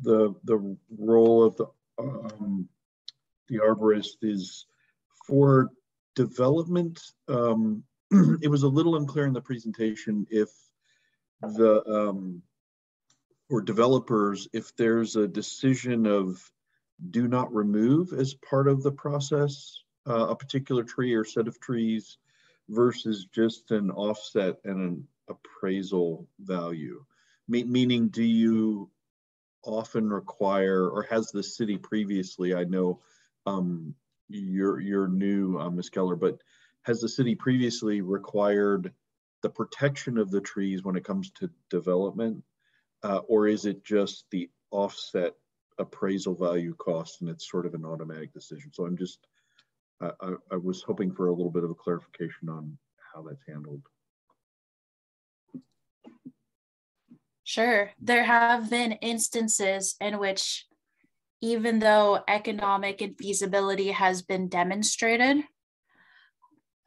Speaker 6: the role of the arborist is for development. It was a little unclear in the presentation if for developers, if there's a decision of do not remove as part of the process, a particular tree or set of trees versus just an offset and an appraisal value. Meaning, do you often require, or has the city previously, I know you're new, Ms. Keller, but has the city previously required the protection of the trees when it comes to development? Or is it just the offset appraisal value cost and it's sort of an automatic decision? So I'm just, I was hoping for a little bit of a clarification on how that's handled.
Speaker 8: Sure. There have been instances in which, even though economic and feasibility has been demonstrated,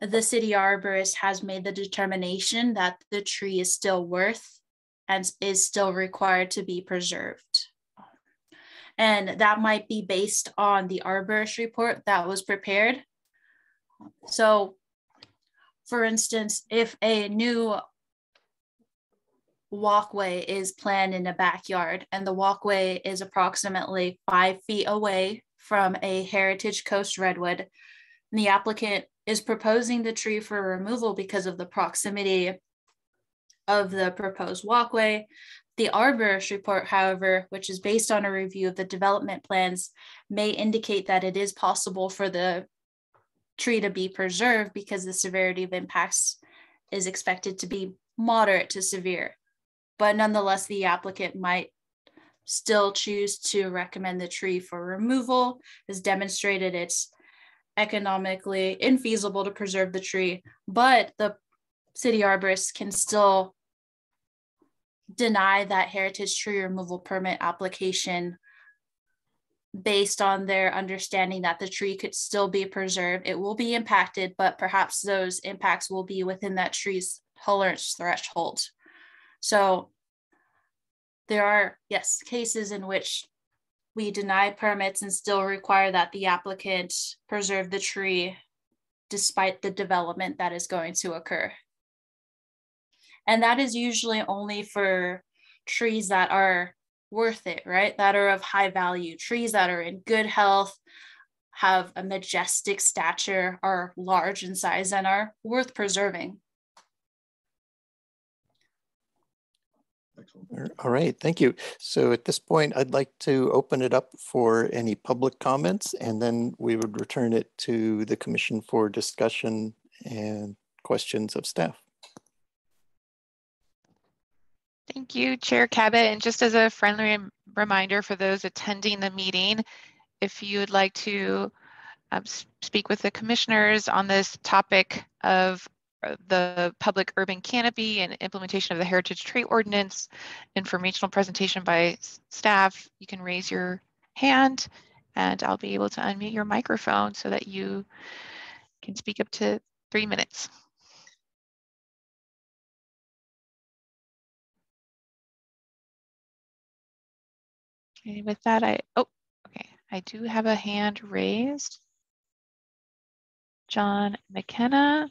Speaker 8: the city arborist has made the determination that the tree is still worth and is still required to be preserved. And that might be based on the arborist report that was prepared. So, for instance, if a new walkway is planned in a backyard and the walkway is approximately 5 feet away from a heritage coast redwood, and the applicant is proposing the tree for removal because of the proximity of the proposed walkway. The arborist report, however, which is based on a review of the development plans, may indicate that it is possible for the tree to be preserved because the severity of impacts is expected to be moderate to severe. But nonetheless, the applicant might still choose to recommend the tree for removal, as demonstrated it's economically infeasible to preserve the tree, but the city arborist can still deny that heritage tree removal permit application based on their understanding that the tree could still be preserved. It will be impacted, but perhaps those impacts will be within that tree's tolerance threshold. So there are, yes, cases in which we deny permits and still require that the applicant preserve the tree despite the development that is going to occur. And that is usually only for trees that are worth it, right? That are of high value, trees that are in good health, have a majestic stature, are large in size, and are worth preserving.
Speaker 6: Excellent.
Speaker 4: All right, thank you. So at this point, I'd like to open it up for any public comments, and then we would return it to the commission for discussion and questions of staff.
Speaker 1: Thank you, Chair Cabot. And just as a friendly reminder for those attending the meeting, if you would like to speak with the commissioners on this topic of the public urban canopy and implementation of the heritage tree ordinance, informational presentation by staff, you can raise your hand and I'll be able to unmute your microphone so that you can speak up to 3 minutes. Okay, with that, I do have a hand raised. John McKenna,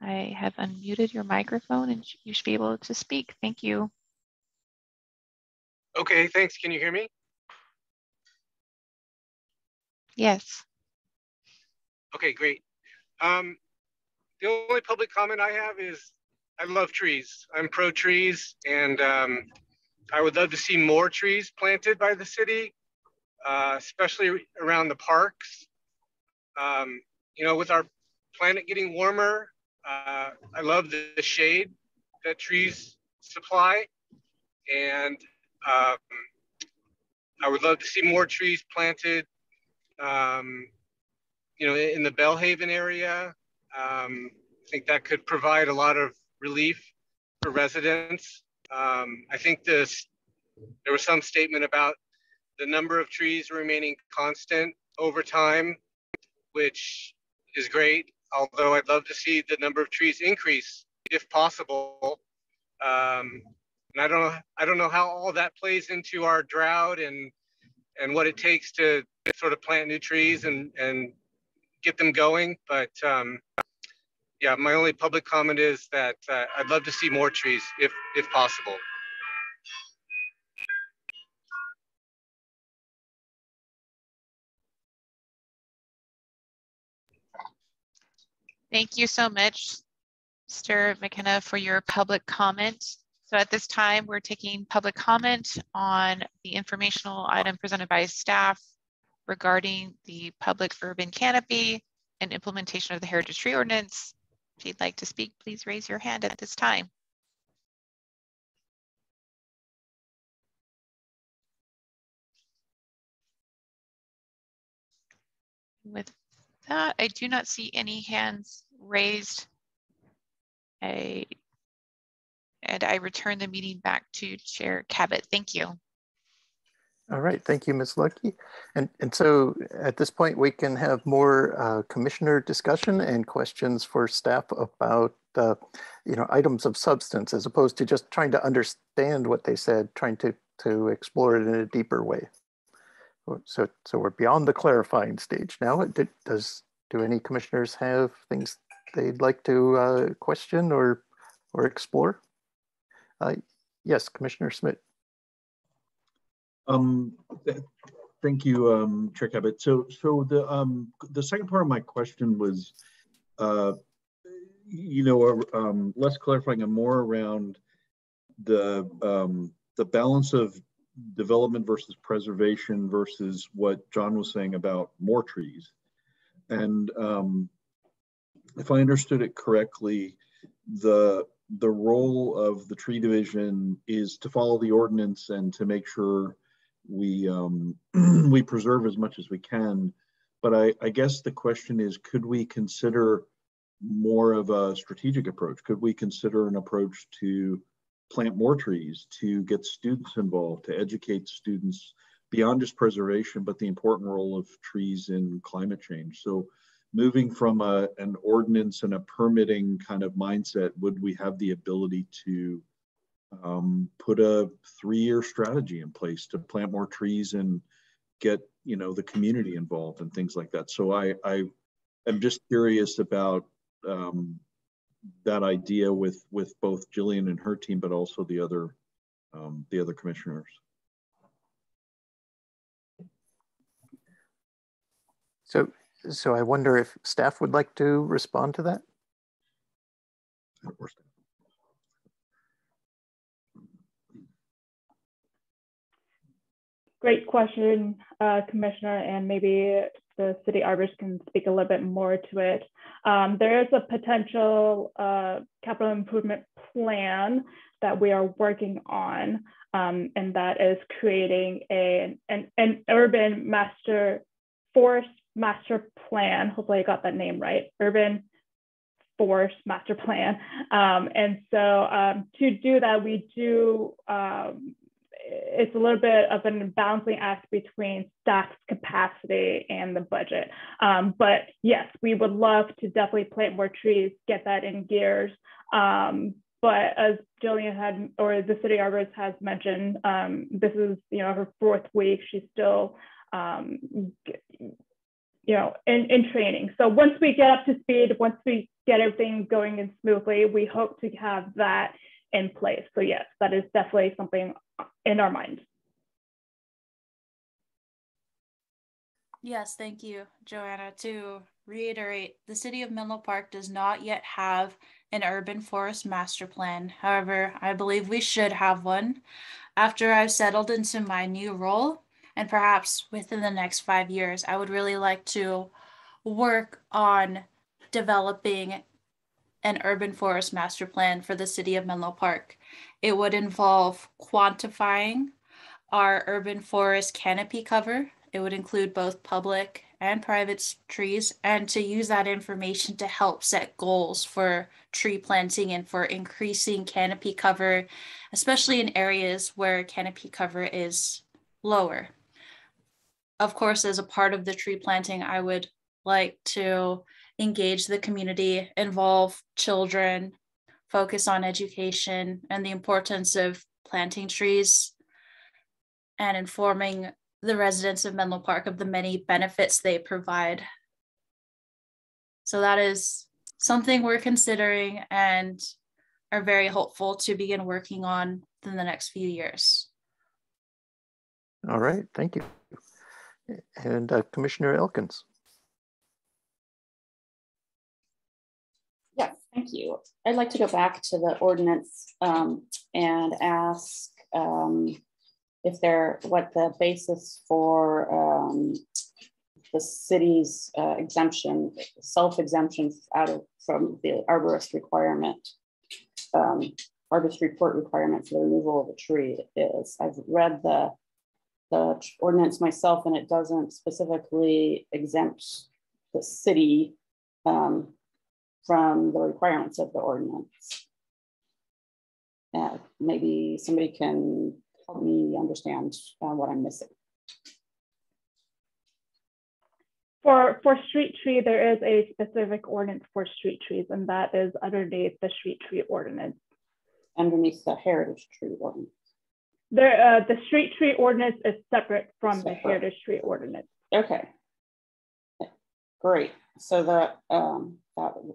Speaker 1: I have unmuted your microphone and you should be able to speak. Thank you.
Speaker 10: Okay, thanks. Can you hear me?
Speaker 1: Yes.
Speaker 10: Okay, great. The only public comment I have is I love trees. I'm pro trees, and I would love to see more trees planted by the city, especially around the parks. You know, with our planet getting warmer, I love the shade that trees supply, and I would love to see more trees planted, you know, in the Bellhaven area. I think that could provide a lot of relief for residents. I think there was some statement about the number of trees remaining constant over time, which is great, although I'd love to see the number of trees increase if possible. And I don't know how all that plays into our drought and what it takes to sort of plant new trees and get them going. But yeah, my only public comment is that I'd love to see more trees if possible.
Speaker 1: Thank you so much, Mr. McKenna, for your public comment. So at this time, we're taking public comment on the informational item presented by staff regarding the public urban canopy and implementation of the heritage tree ordinance. If you'd like to speak, please raise your hand at this time. With that, I do not see any hands raised. And I return the meeting back to Chair Cabot. Thank you.
Speaker 4: All right, thank you, Ms. Lucky. And so at this point, we can have more commissioner discussion and questions for staff about you know, items of substance as opposed to just trying to understand what they said, trying to explore it in a deeper way. So we're beyond the clarifying stage now. Do any commissioners have things they'd like to question or explore? Yes, Commissioner Smith.
Speaker 6: Thank you, Chair Cabot. So the second part of my question was, you know, less clarifying and more around the balance of development versus preservation versus what John was saying about more trees. And if I understood it correctly, the role of the tree division is to follow the ordinance and to make sure we we preserve as much as we can. But I guess the question is, could we consider more of a strategic approach? Could we consider an approach to plant more trees, to get students involved, to educate students beyond just preservation, but the important role of trees in climate change? So moving from an ordinance and a permitting kind of mindset, would we have the ability to put a 3-year strategy in place to plant more trees and get, you know, the community involved and things like that? So I am just curious about that idea with both Jillian and her team, but also the other commissioners.
Speaker 4: So I wonder if staff would like to respond to that.
Speaker 9: Great question, Commissioner, and maybe the city arborist can speak a little bit more to it. There is a potential capital improvement plan that we are working on, and that is creating an urban forest master plan. Hopefully I got that name right, urban forest master plan. And so to do that, we do, it's a little bit of a balancing act between staff's capacity and the budget. But yes, we would love to definitely plant more trees, get that in gears. But as Jillian had, or the city arborist has mentioned, this is, you know, her 4th week. She's still, you know, in training. So once we get up to speed, once we get everything going in smoothly, we hope to have that in place. So yes, that is definitely something in our mind.
Speaker 8: Yes, thank you, Joanna. To reiterate, the city of Menlo Park does not yet have an urban forest master plan. However, I believe we should have one after I've settled into my new role, and perhaps within the next 5 years. I would really like to work on developing an urban forest master plan for the city of Menlo Park. It would involve quantifying our urban forest canopy cover. It would include both public and private trees, and to use that information to help set goals for tree planting and for increasing canopy cover, especially in areas where canopy cover is lower. Of course, as a part of the tree planting, I would like to engage the community, involve children, focus on education and the importance of planting trees, and informing the residents of Menlo Park of the many benefits they provide. So that is something we're considering and are very hopeful to begin working on in the next few years.
Speaker 4: All right, thank you. And Commissioner Elkins.
Speaker 5: Yes, thank you. I'd like to go back to the ordinance and ask what the basis for the city's exemption, self-exemptions from the arborist requirement, arborist report requirement for the removal of a tree is. I've read the ordinance myself, and it doesn't specifically exempt the city from the requirements of the ordinance. Maybe somebody can help me understand what I'm missing.
Speaker 9: For street tree, there is a specific ordinance for street trees, and that is underneath the street tree ordinance.
Speaker 5: Underneath the heritage tree ordinance.
Speaker 9: The street tree ordinance is separate from the heritage tree ordinance.
Speaker 5: Okay. Great. So that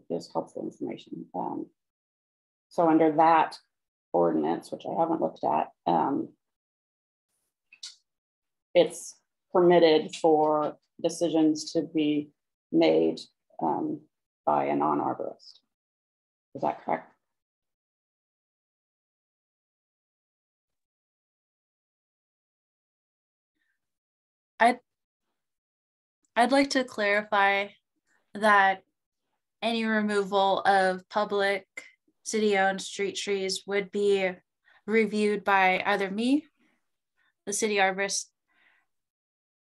Speaker 5: is helpful information. So under that ordinance, which I haven't looked at, it's permitted for decisions to be made by a non-arborist. Is that correct?
Speaker 8: I'd like to clarify that any removal of public city-owned street trees would be reviewed by either me, the city arborist,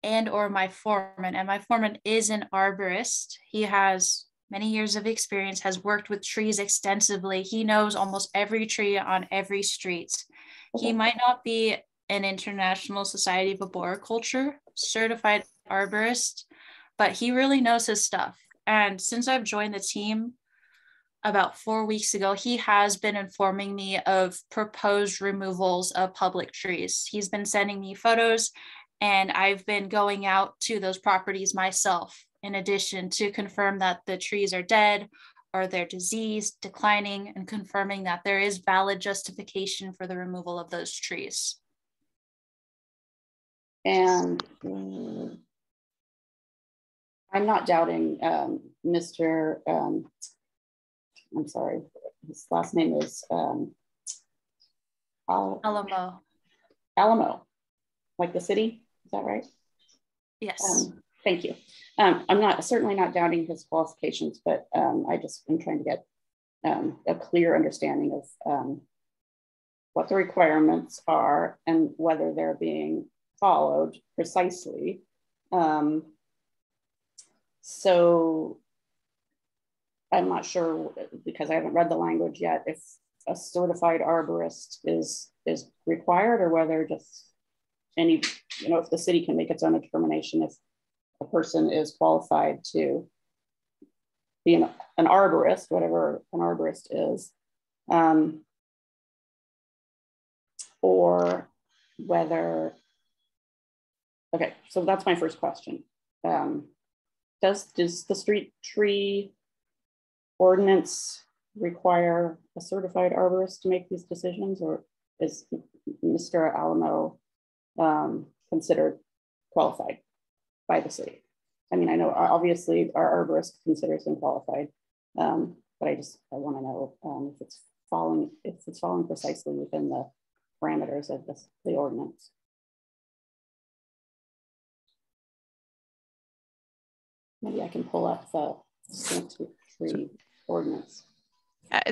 Speaker 8: and or my foreman. And my foreman is an arborist. He has many years of experience, has worked with trees extensively. He knows almost every tree on every street. He might not be an International Society of Arboriculture certified arborist, but he really knows his stuff. And since I've joined the team about 4 weeks ago, he has been informing me of proposed removals of public trees. He's been sending me photos, and I've been going out to those properties myself, in addition to confirm that the trees are dead or they're diseased, declining, and confirming that there is valid justification for the removal of those trees.
Speaker 5: And I'm not doubting Mr. I'm sorry, his last name is
Speaker 8: Alamo.
Speaker 5: Alamo, like the city, is that right?
Speaker 8: Yes.
Speaker 5: Thank you. I'm certainly not doubting his qualifications, but I just am trying to get a clear understanding of what the requirements are and whether they're being followed precisely. So I'm not sure, because I haven't read the language yet, if a certified arborist is required, or whether just any, if the city can make its own determination if a person is qualified to be an arborist, whatever an arborist is, or whether, okay, so that's my first question. Does the street tree ordinance require a certified arborist to make these decisions, or is Mr. Alamo considered qualified by the city? I mean, I know obviously our arborist considers him qualified, but I want to know if it's following precisely within the parameters of the ordinance. Maybe I can pull up the tree ordinance.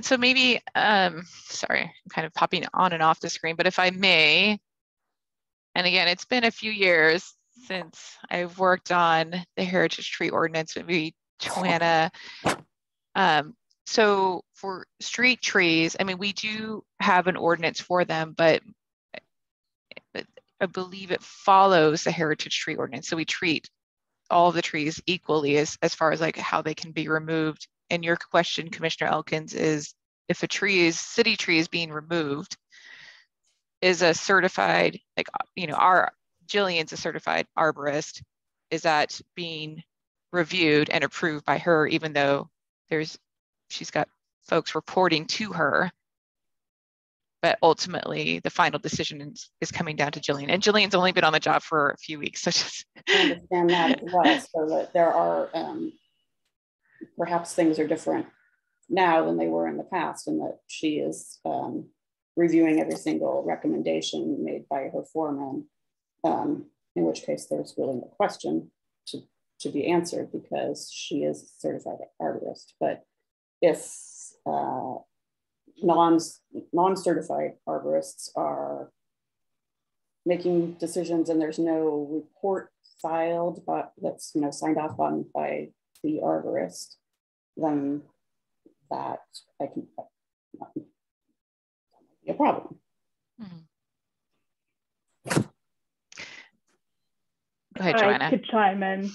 Speaker 1: So maybe, sorry, I'm kind of popping on and off the screen, but if I may, and again, it's been a few years since I've worked on the heritage tree ordinance, maybe Joanna. So for street trees, I mean, we do have an ordinance for them, but I believe it follows the heritage tree ordinance. So we treat all of the trees equally as far as like how they can be removed. And your question, Commissioner Elkins, is if city tree is being removed, is a certified, like, Jillian's a certified arborist, is that being reviewed and approved by her, even though she's got folks reporting to her, but ultimately the final decision is coming down to Jillian. And Jillian's only been on the job for a few weeks. So
Speaker 5: I understand that as well, so that there are, perhaps things are different now than they were in the past, and that she is reviewing every single recommendation made by her foreman, in which case there's really no question to be answered because she is a certified arborist. But if non-certified arborists are making decisions and there's no report filed, but that's signed off on by the arborist, then that can be a problem.
Speaker 1: Go ahead, Joanna.
Speaker 9: I could chime in.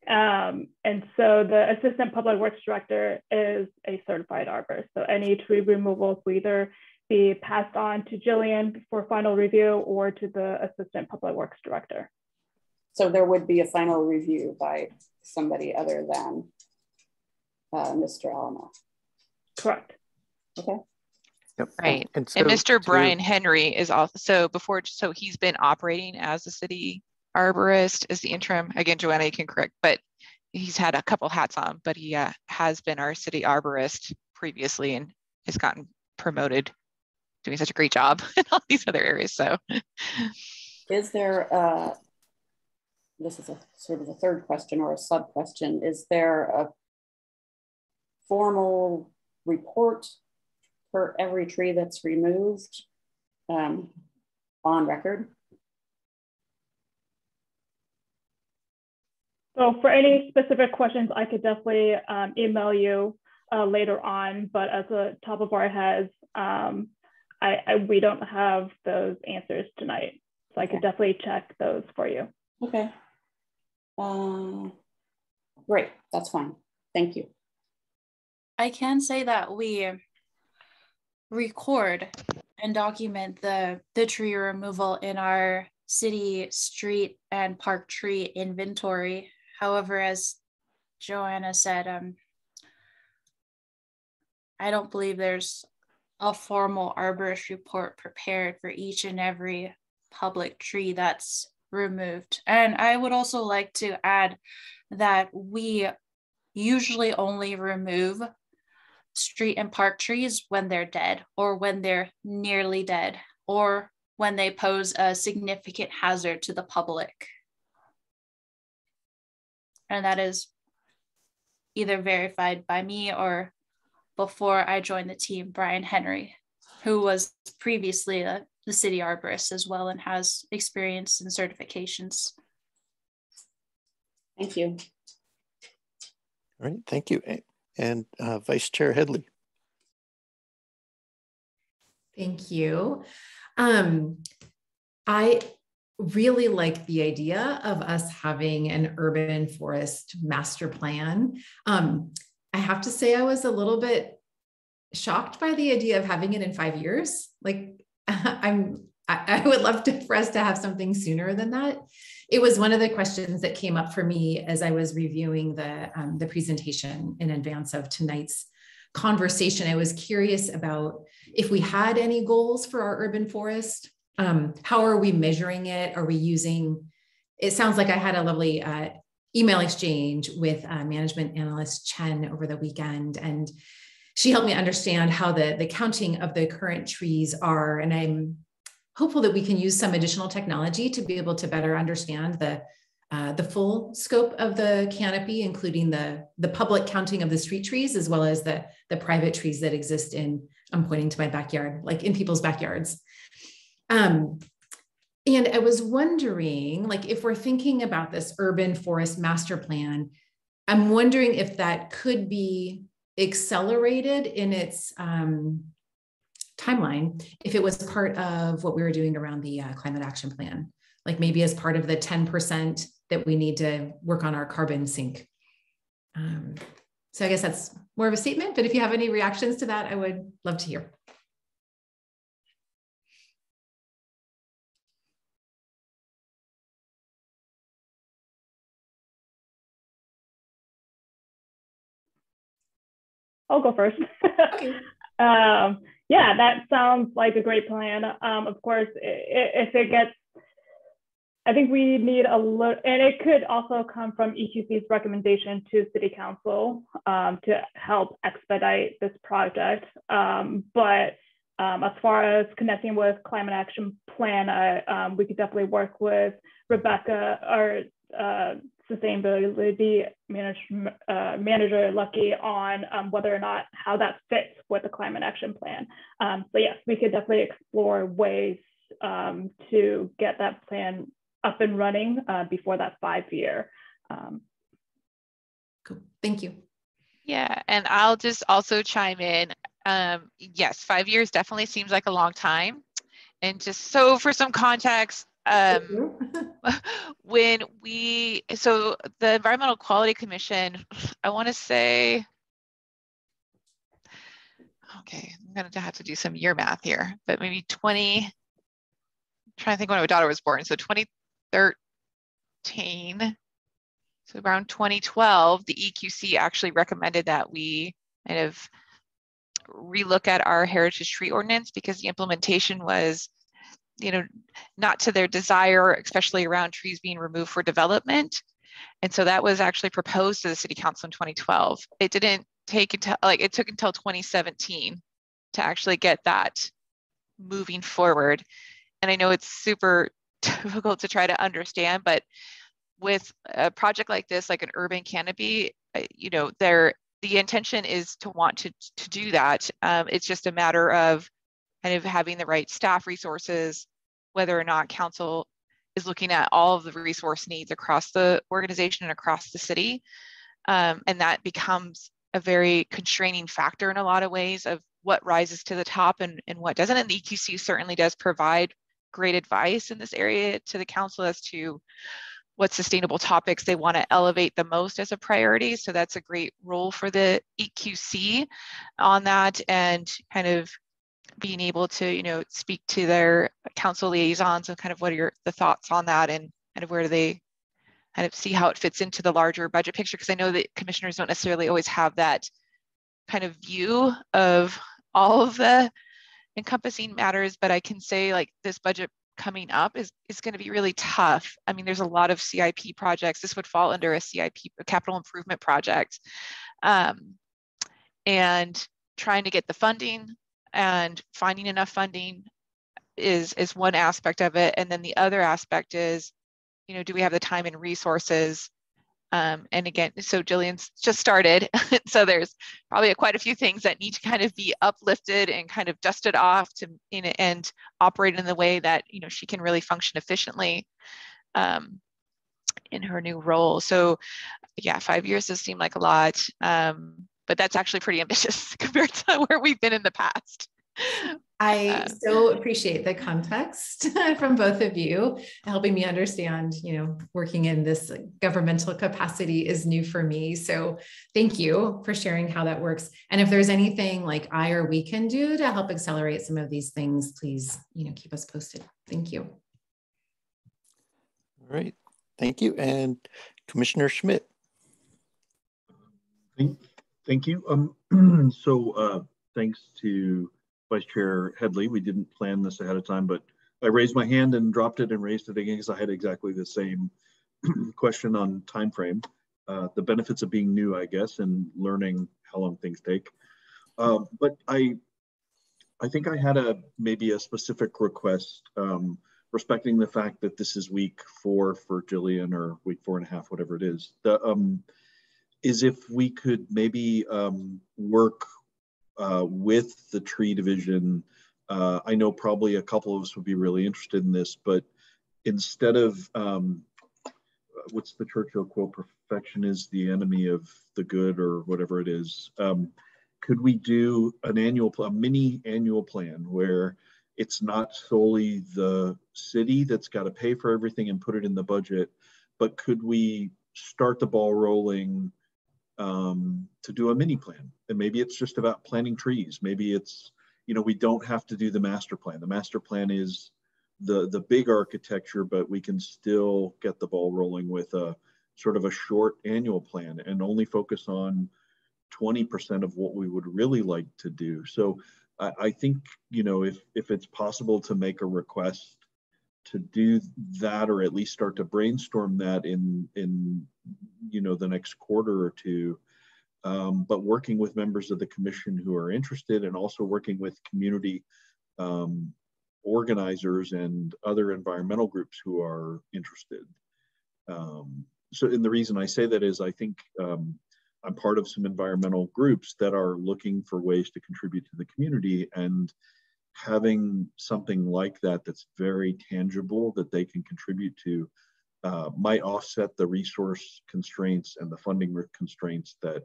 Speaker 9: And so the Assistant Public Works Director is a certified arborist. So any tree removals will either be passed on to Jillian for final review or to the Assistant Public Works Director.
Speaker 5: So there would be a final review by somebody other than Mr. Alamo.
Speaker 9: Correct.
Speaker 5: Okay.
Speaker 4: Yep.
Speaker 1: Right.
Speaker 4: And
Speaker 1: Mr. Brian Henry is also so he's been operating as a city arborist as the interim. Again, Joanna, you can correct, but he's had a couple hats on, but he has been our city arborist previously and has gotten promoted, doing such a great job in all these other areas. So
Speaker 5: is there, this is a sort of a third question or a sub question, is there a formal report for every tree that's removed on record?
Speaker 9: So for any specific questions, I could definitely email you later on, but as a top of our heads, we don't have those answers tonight. So I could definitely check those for you.
Speaker 5: Okay. Great, that's fine. Thank you.
Speaker 8: I can say that we record and document the tree removal in our city, street, and park tree inventory. However, as Joanna said, I don't believe there's a formal arborist report prepared for each and every public tree that's removed. And I would also like to add that we usually only remove street and park trees when they're dead or when they're nearly dead or when they pose a significant hazard to the public. And that is either verified by me or, before I joined the team, Brian Henry, who was previously the city arborist as well and has experience and certifications.
Speaker 5: Thank you.
Speaker 4: All right, thank you. And Vice Chair Headley.
Speaker 2: Thank you. I really like the idea of us having an urban forest master plan. I have to say I was a little bit shocked by the idea of having it in 5 years. Like I would love for us to have something sooner than that. It was one of the questions that came up for me as I was reviewing the presentation in advance of tonight's conversation. I was curious about if we had any goals for our urban forest. How are we measuring it? Are we using, it sounds like I had a lovely email exchange with management analyst Chen over the weekend, and she helped me understand how the counting of the current trees are. And I'm hopeful that we can use some additional technology to be able to better understand the full scope of the canopy, including the public counting of the street trees, as well as the private trees that exist in, I'm pointing to my backyard, like in people's backyards. And I was wondering, like, if we're thinking about this urban forest master plan, I'm wondering if that could be accelerated in its timeline, if it was part of what we were doing around the climate action plan, like maybe as part of the 10% that we need to work on our carbon sink. So I guess that's more of a statement, but if you have any reactions to that, I would love to hear.
Speaker 9: I'll go first.
Speaker 2: Okay.
Speaker 9: Yeah, that sounds like a great plan. Of course, if it gets, I think we need a little, and it could also come from EQC's recommendation to City Council to help expedite this project. But as far as connecting with Climate Action Plan, we could definitely work with Rebecca, our sustainability manager Lucky, on whether or not how that fits with the Climate Action Plan. So yes, we could definitely explore ways to get that plan up and running before that 5-year.
Speaker 2: Cool. Thank you.
Speaker 1: Yeah, and I'll just also chime in. Yes, 5 years definitely seems like a long time. And just so for some context, when so the Environmental Quality Commission, I want to say, okay, I'm going to have to do some year math here, but maybe I'm trying to think when my daughter was born. So 2013, so around 2012, the EQC actually recommended that we kind of relook at our heritage tree ordinance because the implementation was, not to their desire, especially around trees being removed for development. And so that was actually proposed to the city council in 2012. It didn't take until, it took until 2017 to actually get that moving forward. And I know it's super difficult to try to understand, but with a project like this, like an urban canopy, the intention is to want to do that. It's just a matter of kind of having the right staff resources, whether or not council is looking at all of the resource needs across the organization and across the city. And that becomes a very constraining factor in a lot of ways of what rises to the top and what doesn't. And the EQC certainly does provide great advice in this area to the council as to what sustainable topics they want to elevate the most as a priority. So that's a great role for the EQC on that, and kind of being able to, speak to their council liaisons and kind of what are the thoughts on that, and kind of where do they kind of see how it fits into the larger budget picture. Because I know that commissioners don't necessarily always have that kind of view of all of the encompassing matters, but I can say like this budget coming up is going to be really tough. I mean, there's a lot of CIP projects. This would fall under a CIP, a capital improvement project, and trying to get the funding and finding enough funding is one aspect of it. And then the other aspect is, do we have the time and resources? And again, so Jillian's just started. So there's probably quite a few things that need to kind of be uplifted and kind of dusted off to, and operate in the way that, she can really function efficiently in her new role. So yeah, 5 years does seem like a lot, but that's actually pretty ambitious compared to where we've been in the past.
Speaker 2: I so appreciate the context from both of you, helping me understand, working in this governmental capacity is new for me. So thank you for sharing how that works. And if there's anything like I or we can do to help accelerate some of these things, please, keep us posted. Thank you.
Speaker 4: All right. Thank you. And Commissioner Schmidt.
Speaker 6: Thank you. So thanks to Vice Chair Headley. We didn't plan this ahead of time, but I raised my hand and dropped it and raised it again because I had exactly the same question on time frame. The benefits of being new, I guess, and learning how long things take. But I think I had maybe a specific request, respecting the fact that this is week 4 for Jillian, or week 4.5, whatever it is. Is if we could maybe work with the tree division. I know probably a couple of us would be really interested in this, but instead of, what's the Churchill quote, perfection is the enemy of the good, or whatever it is, could we do a mini annual plan where it's not solely the city that's got to pay for everything and put it in the budget, but could we start the ball rolling to do a mini plan? And maybe it's just about planting trees. Maybe it's, we don't have to do the master plan. The master plan is the big architecture, but we can still get the ball rolling with a sort of a short annual plan and only focus on 20% of what we would really like to do. So I think, if it's possible to make a request to do that, or at least start to brainstorm that in the next quarter or two, but working with members of the commission who are interested, and also working with community organizers and other environmental groups who are interested. And the reason I say that is I think I'm part of some environmental groups that are looking for ways to contribute to the community, and having something like that that's very tangible that they can contribute to might offset the resource constraints and the funding constraints that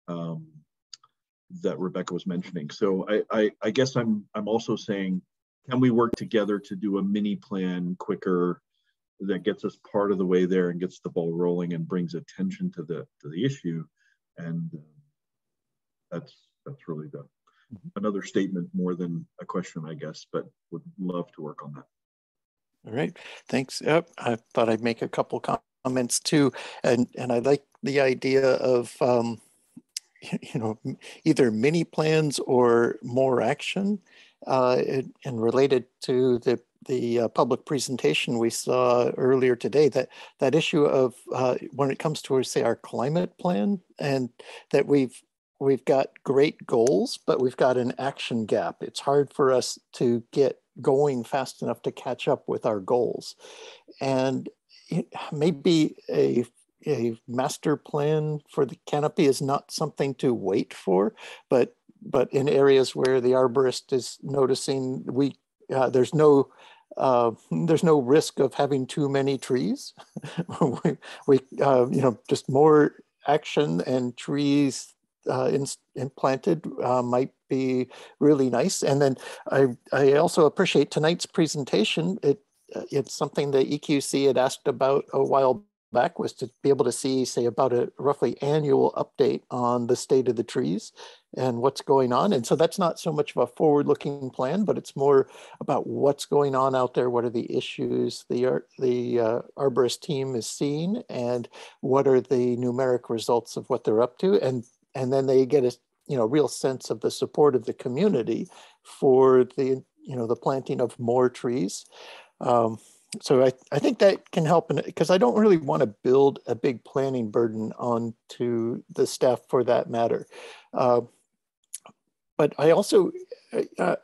Speaker 6: that Rebecca was mentioning. So I guess I'm also saying, can we work together to do a mini plan quicker that gets us part of the way there and gets the ball rolling and brings attention to the issue. And that's really another statement more than a question, I guess, but would love to work on that.
Speaker 4: All right, thanks. Yep, I thought I'd make a couple comments too, and I like the idea of either mini plans or more action, and related to the public presentation we saw earlier today, that issue of when it comes to, say, our climate plan, and that we've got great goals, but we've got an action gap. It's hard for us to get going fast enough to catch up with our goals. And maybe a master plan for the canopy is not something to wait for, but in areas where the arborist is noticing there's no risk of having too many trees. we just more action and trees implanted might be really nice. And then I also appreciate tonight's presentation. It's something that EQC had asked about a while back, was to be able to see, say, about a roughly annual update on the state of the trees and what's going on. And so that's not so much of a forward-looking plan, but it's more about what's going on out there. What are the issues the arborist team is seeing, and what are the numeric results of what they're up to, and then they get a real sense of the support of the community for the planting of more trees. So I think that can help, because I don't really want to build a big planning burden onto the staff for that matter. But I also,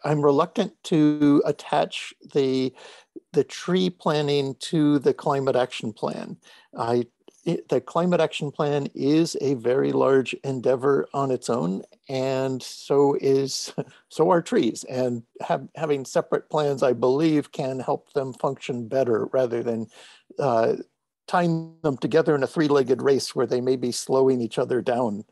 Speaker 4: I'm reluctant to attach the tree planning to the climate action plan. The climate action plan is a very large endeavor on its own, and so are trees. And having separate plans, I believe, can help them function better, rather than tying them together in a three-legged race where they may be slowing each other down,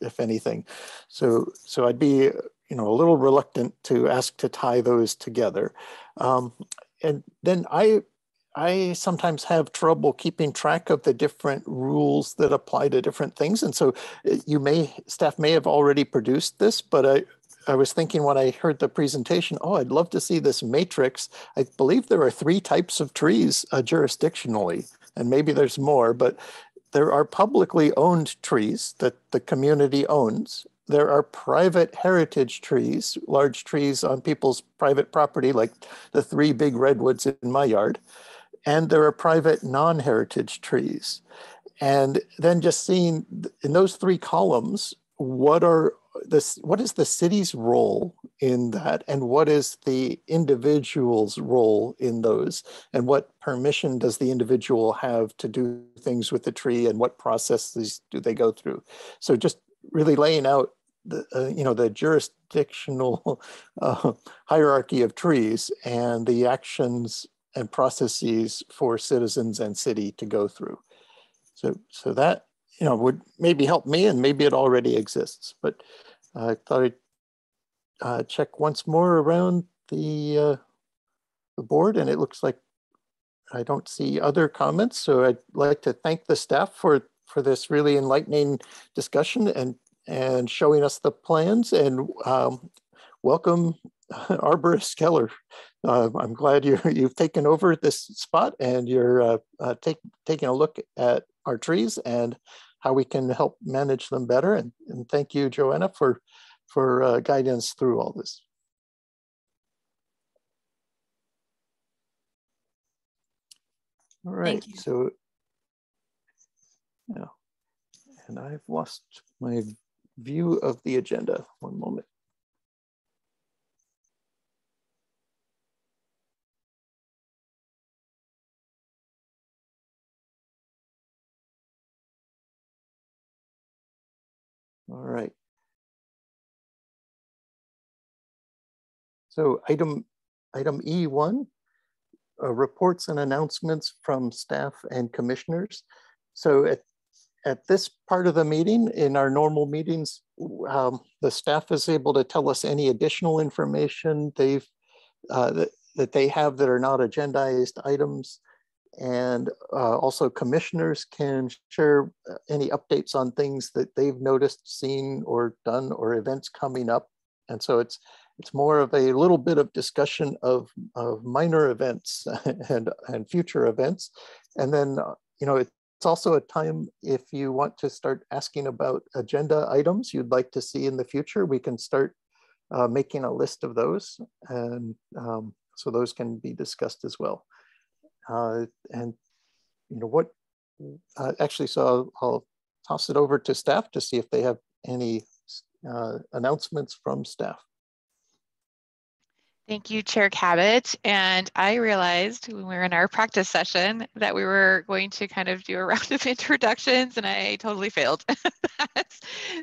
Speaker 4: if anything. So I'd be a little reluctant to ask to tie those together. And then I sometimes have trouble keeping track of the different rules that apply to different things. And so staff may have already produced this, but I was thinking when I heard the presentation, I'd love to see this matrix. I believe there are 3 types of trees jurisdictionally, and maybe there's more, but there are publicly owned trees that the community owns. There are private heritage trees, large trees on people's private property, like the 3 big redwoods in my yard. And there are private non-heritage trees. And then just seeing in those 3 columns, what is the city's role in that, and what is the individual's role in those, and what permission does the individual have to do things with the tree, and what processes do they go through? So just really laying out the jurisdictional hierarchy of trees and the actions and processes for citizens and city to go through. So that would maybe help me, and maybe it already exists. But I thought I'd check once more around the board, and it looks like I don't see other comments. So I'd like to thank the staff for this really enlightening discussion and showing us the plans, and welcome Arborist Keller. I'm glad you've taken over this spot, and you're taking a look at our trees and how we can help manage them better. And thank you, Joanna, for guiding us through all this. All right, so yeah, and I've lost my view of the agenda. One moment. All right. So item E1, reports and announcements from staff and commissioners. So at this part of the meeting, in our normal meetings, the staff is able to tell us any additional information that they have that are not agendized items. And also commissioners can share any updates on things that they've noticed, seen, or done, or events coming up. And so it's more of a little bit of discussion of minor events and future events. And then, it's also a time if you want to start asking about agenda items you'd like to see in the future, we can start making a list of those. And so those can be discussed as well. And actually, so I'll toss it over to staff to see if they have any announcements from staff.
Speaker 1: Thank you, Chair Cabot. And I realized when we were in our practice session that we were going to kind of do a round of introductions, and I totally failed.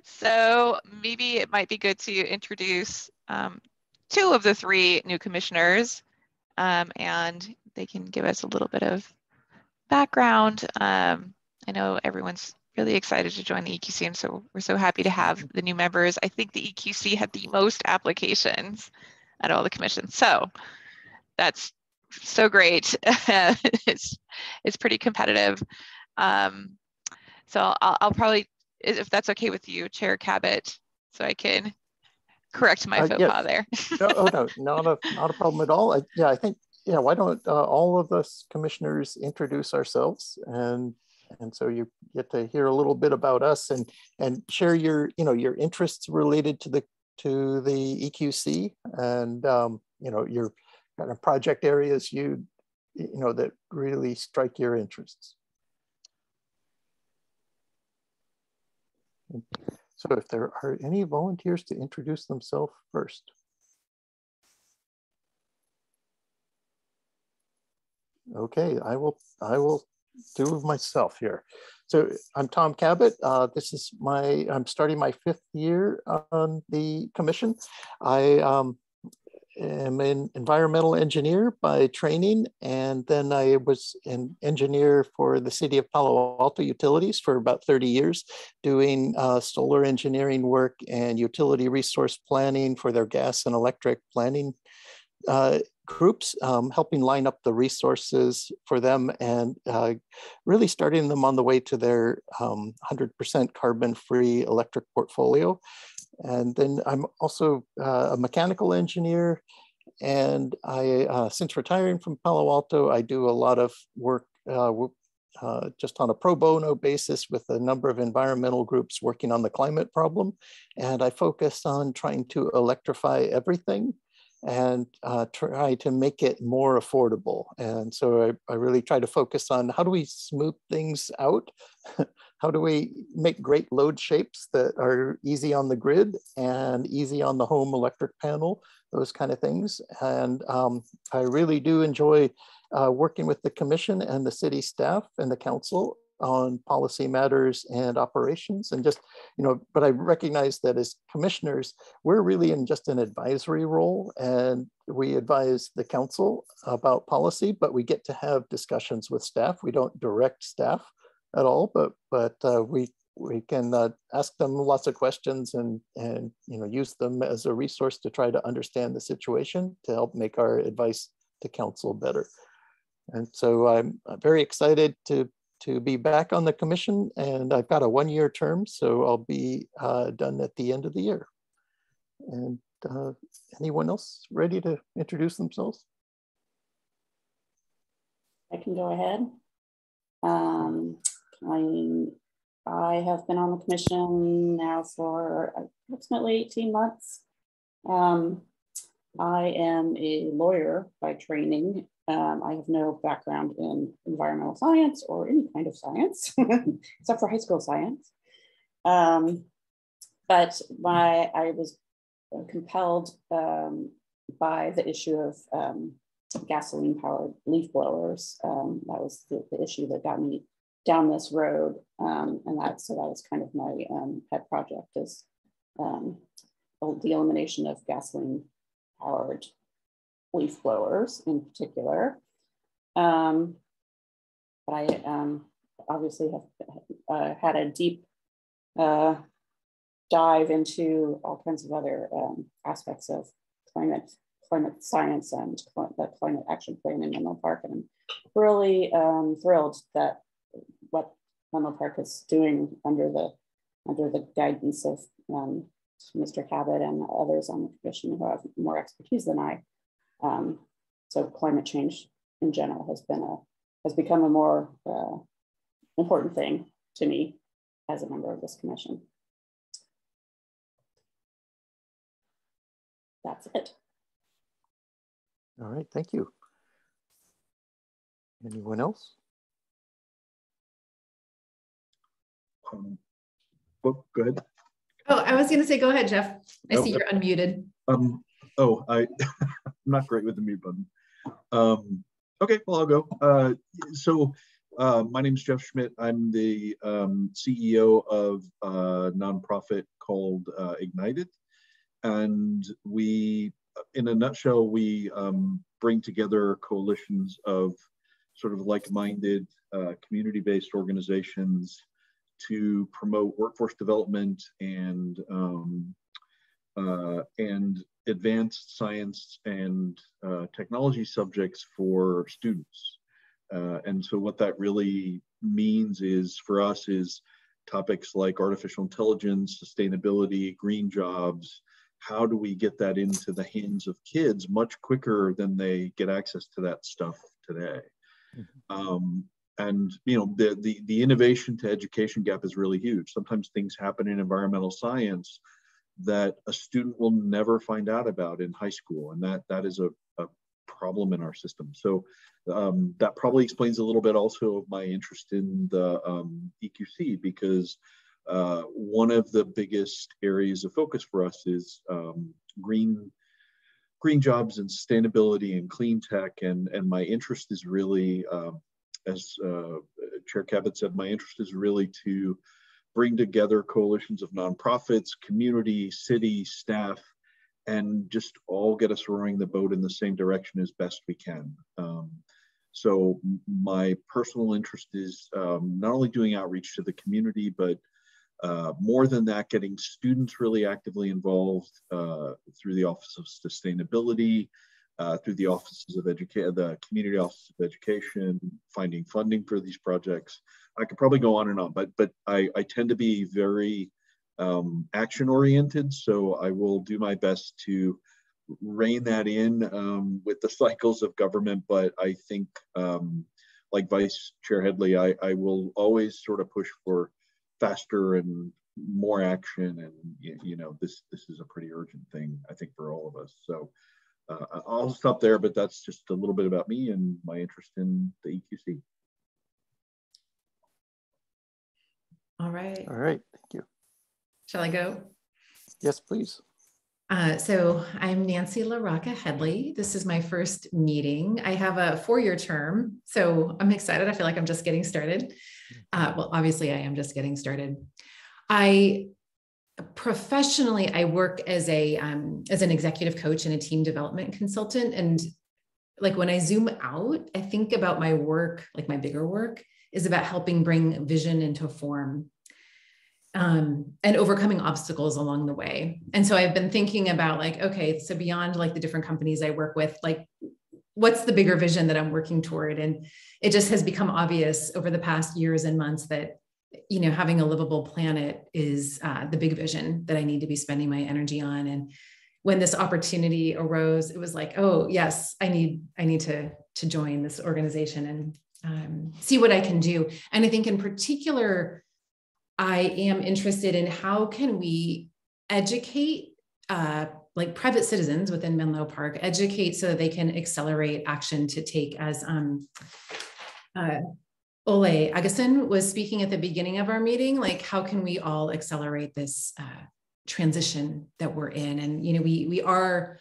Speaker 1: So maybe it might be good to introduce 2 of the 3 new commissioners, and they can give us a little bit of background. I know everyone's really excited to join the EQC, and so we're so happy to have the new members. I think the EQC had the most applications at all the commissions, so that's so great. It's pretty competitive. So I'll probably, if that's okay with you, Chair Cabot, so I can correct my faux pas there.
Speaker 4: No, not a problem at all. I think, why don't all of us commissioners introduce ourselves, and so you get to hear a little bit about us and share your interests related to the EQC, and your kind of project areas that really strike your interests. So if there are any volunteers to introduce themselves first. Okay, I will do myself here. So I'm Tom Cabot. I'm starting my 5th year on the commission. I am an environmental engineer by training, and then I was an engineer for the city of Palo Alto Utilities for about 30 years, doing solar engineering work and utility resource planning for their gas and electric planning groups, helping line up the resources for them and really starting them on the way to their 100% carbon-free electric portfolio. And then I'm also a mechanical engineer, and I, since retiring from Palo Alto, I do a lot of work just on a pro bono basis with a number of environmental groups working on the climate problem. And I focus on trying to electrify everything and try to make it more affordable. And so I really try to focus on how do we smooth things out? How do we make great load shapes that are easy on the grid and easy on the home electric panel, those kind of things. And I really do enjoy working with the commission and the city staff and the council on policy matters and operations, and just, but I recognize that as commissioners, we're really in just an advisory role, and we advise the council about policy, but we get to have discussions with staff. We don't direct staff at all, but we can ask them lots of questions and use them as a resource to try to understand the situation to help make our advice to council better. And so I'm very excited to be back on the commission, and I've got a 1-year term, so I'll be done at the end of the year. And anyone else ready to introduce themselves?
Speaker 5: I can go ahead. I have been on the commission now for approximately 18 months. I am a lawyer by training. I have no background in environmental science or any kind of science, except for high school science. But I was compelled by the issue of gasoline-powered leaf blowers. That was the issue that got me down this road, and that was kind of my pet project, is the elimination of gasoline-powered leaf blowers in particular. But I obviously have had a deep dive into all kinds of other aspects of climate climate science and the climate action plan in Menlo Park. And I'm really thrilled that what Menlo Park is doing under the guidance of Mr. Cabot and others on the commission who have more expertise than I. So climate change in general has become a more important thing to me as a member of this commission. That's it.
Speaker 4: All right, thank you. Anyone else?
Speaker 6: Go ahead.
Speaker 2: Oh, I was going to say, go ahead, Jeff. I see you're unmuted.
Speaker 6: I'm not great with the mute button. Okay, well, I'll go. My name is Jeff Schmidt. I'm the CEO of a nonprofit called Ignited. And we, in a nutshell, we bring together coalitions of sort of like-minded community-based organizations to promote workforce development and advanced science and technology subjects for students. And so what that really means is, for us, is topics like artificial intelligence, sustainability, green jobs. How do we get that into the hands of kids much quicker than they get access to that stuff today? Mm-hmm. And you know, the innovation to education gap is really huge. Sometimes things happen in environmental science that a student will never find out about in high school, and that is a problem in our system. So that probably explains a little bit also of my interest in the EQC, because one of the biggest areas of focus for us is green jobs and sustainability and clean tech, and my interest is really, as Chair Cabot said, my interest is really to bring together coalitions of nonprofits, community, city, staff, and just all get us rowing the boat in the same direction as best we can. So my personal interest is not only doing outreach to the community, but more than that, getting students really actively involved through the Office of Sustainability, through the offices of the community offices of education, finding funding for these projects. I could probably go on and on, but I tend to be very action oriented, so I will do my best to rein that in with the cycles of government. But I think, like Vice Chair Headley, I will always sort of push for faster and more action, and you know, this is a pretty urgent thing, I think, for all of us. So I'll stop there, but that's just a little bit about me and my interest in the EQC.
Speaker 2: All right.
Speaker 4: All right, thank you.
Speaker 2: Shall I go?
Speaker 4: Yes, please.
Speaker 2: So I'm Nancy LaRocca Headley. This is my first meeting. I have a 4-year term, so I'm excited. I feel like I'm just getting started. Well, obviously I am just getting started. Professionally, I work as an executive coach and a team development consultant. And like when I zoom out, I think about my work, like my bigger work is about helping bring vision into form. And overcoming obstacles along the way. And so I've been thinking about like, okay, so beyond like the different companies I work with, like what's the bigger vision that I'm working toward? And it just has become obvious over the past years and months that, you know, having a livable planet is the big vision that I need to be spending my energy on. And when this opportunity arose, it was like, oh yes, I need to join this organization and see what I can do. And I think in particular, I am interested in how can we educate like private citizens within Menlo Park, educate so that they can accelerate action to take, as Ole Agason was speaking at the beginning of our meeting, like how can we all accelerate this transition that we're in? And, you know, we are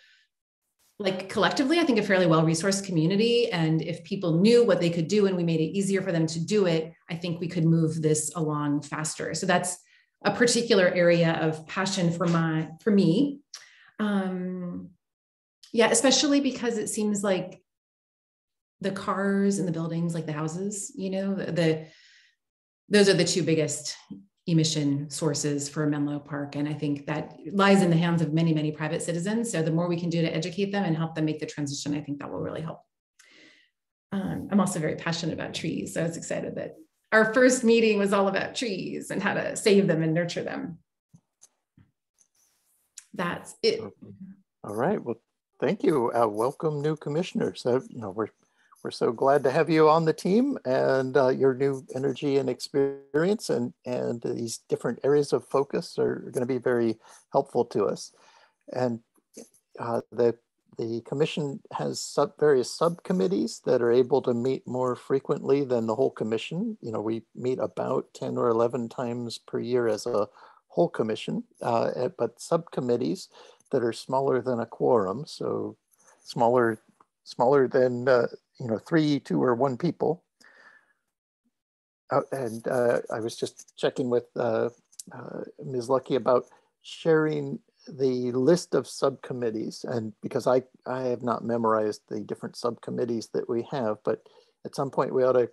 Speaker 2: like collectively, I think, a fairly well-resourced community. And if people knew what they could do and we made it easier for them to do it, I think we could move this along faster. So that's a particular area of passion for me. Yeah, especially because it seems like the cars and the buildings, like the houses, you know, those are the two biggest emission sources for Menlo Park. And I think that lies in the hands of many, many private citizens. So the more we can do to educate them and help them make the transition, I think that will really help. I'm also very passionate about trees. So I was excited that our first meeting was all about trees and how to save them and nurture them. That's it.
Speaker 4: All right. Well, thank you. Welcome, new commissioners. We're so glad to have you on the team, and your new energy and experience and these different areas of focus are going to be very helpful to us. And the commission has various subcommittees that are able to meet more frequently than the whole commission. We meet about 10 or 11 times per year as a whole commission, but subcommittees that are smaller than a quorum, so smaller than 3, 2, or 1 people. And I was just checking with Ms. Lucky about sharing the list of subcommittees, and because I have not memorized the different subcommittees that we have, but at some point we ought to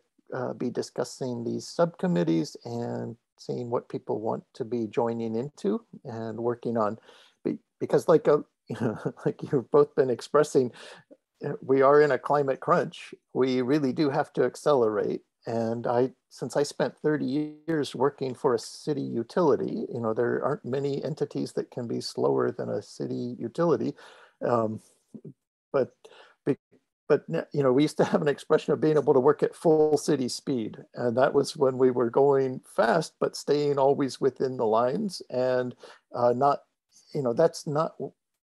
Speaker 4: be discussing these subcommittees and seeing what people want to be joining into and working on, because like you've both been expressing, we are in a climate crunch. We really do have to accelerate. And since I spent 30 years working for a city utility, there aren't many entities that can be slower than a city utility. But we used to have an expression of being able to work at full city speed. And that was when we were going fast, but staying always within the lines, and that's not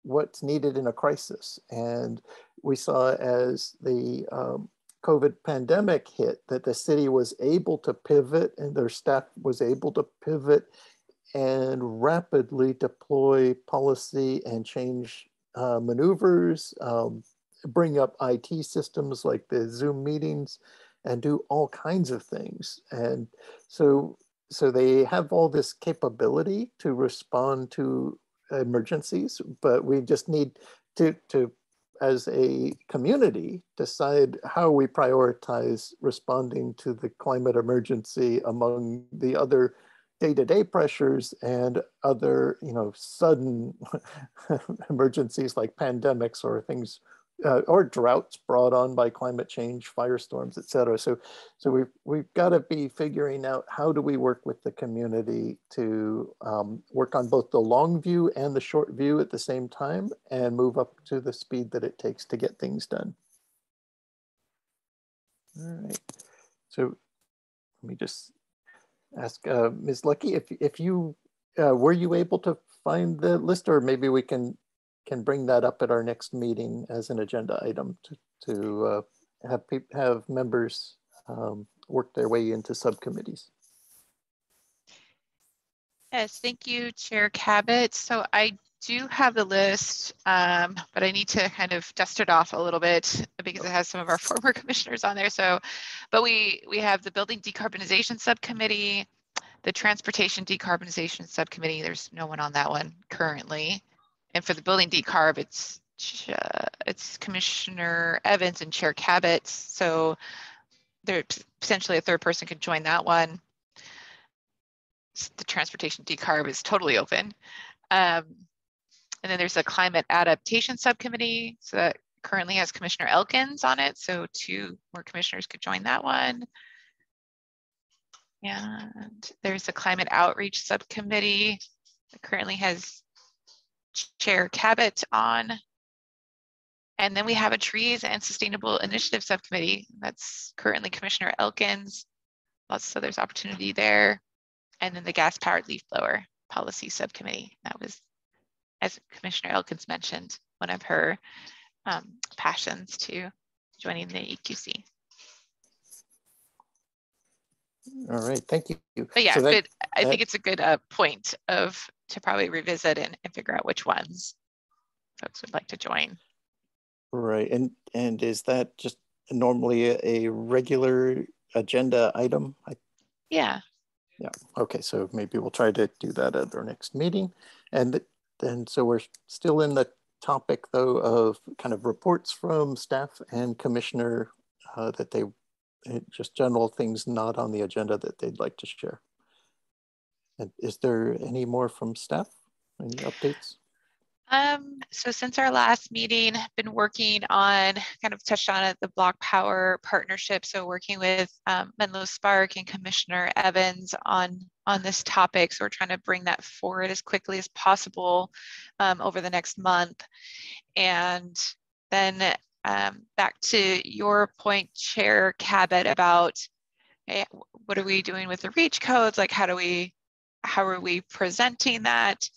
Speaker 4: what's needed in a crisis. And we saw as the COVID pandemic hit that the city was able to pivot, and their staff was able to pivot and rapidly deploy policy and change maneuvers, bring up IT systems like the Zoom meetings, and do all kinds of things. And so they have all this capability to respond to emergencies, but we just need to as a community, decide how we prioritize responding to the climate emergency among the other day-to-day pressures and other, sudden emergencies like pandemics or things, or droughts brought on by climate change, firestorms, et cetera. So we've got to be figuring out how do we work with the community to work on both the long view and the short view at the same time and move up to the speed that it takes to get things done. All right. So let me just ask Ms. Lucky, if you, were you able to find the list, or maybe we can bring that up at our next meeting as an agenda item to have members work their way into subcommittees.
Speaker 1: Yes, thank you, Chair Cabot. So I do have the list, but I need to kind of dust it off a little bit because it has some of our former commissioners on there. But we have the Building Decarbonization Subcommittee, the Transportation Decarbonization Subcommittee. There's no one on that one currently. And for the Building Decarb, it's Commissioner Evans and Chair Cabot. So there potentially a third person could join that one. The Transportation Decarb is totally open. And then there's a Climate Adaptation Subcommittee. So that currently has Commissioner Elkins on it. So 2 more commissioners could join that one. And there's a Climate Outreach Subcommittee that currently has Chair Cabot on. And then we have a Trees and Sustainable Initiative Subcommittee. That's currently Commissioner Elkins. So there's opportunity there. And then the Gas Powered Leaf Blower Policy Subcommittee. That was, as Commissioner Elkins mentioned, one of her passions to joining the EQC.
Speaker 4: All right, thank you.
Speaker 1: But yeah, so I think it's a good point to probably revisit and figure out which ones folks would like to join.
Speaker 4: Right, and is that just normally a regular agenda item?
Speaker 1: Yeah.
Speaker 4: Yeah, okay, so maybe we'll try to do that at our next meeting. And then, so we're still in the topic though of kind of reports from staff and commissioner that they, just general things not on the agenda that they'd like to share. And is there any more from staff? Any updates?
Speaker 1: So since our last meeting, been working on, kind of touched on it, the Block Power partnership. So working with Menlo Spark and Commissioner Evans on this topic. So we're trying to bring that forward as quickly as possible over the next month. And then back to your point, Chair Cabot, about what are we doing with the REACH codes? Like how are we presenting that?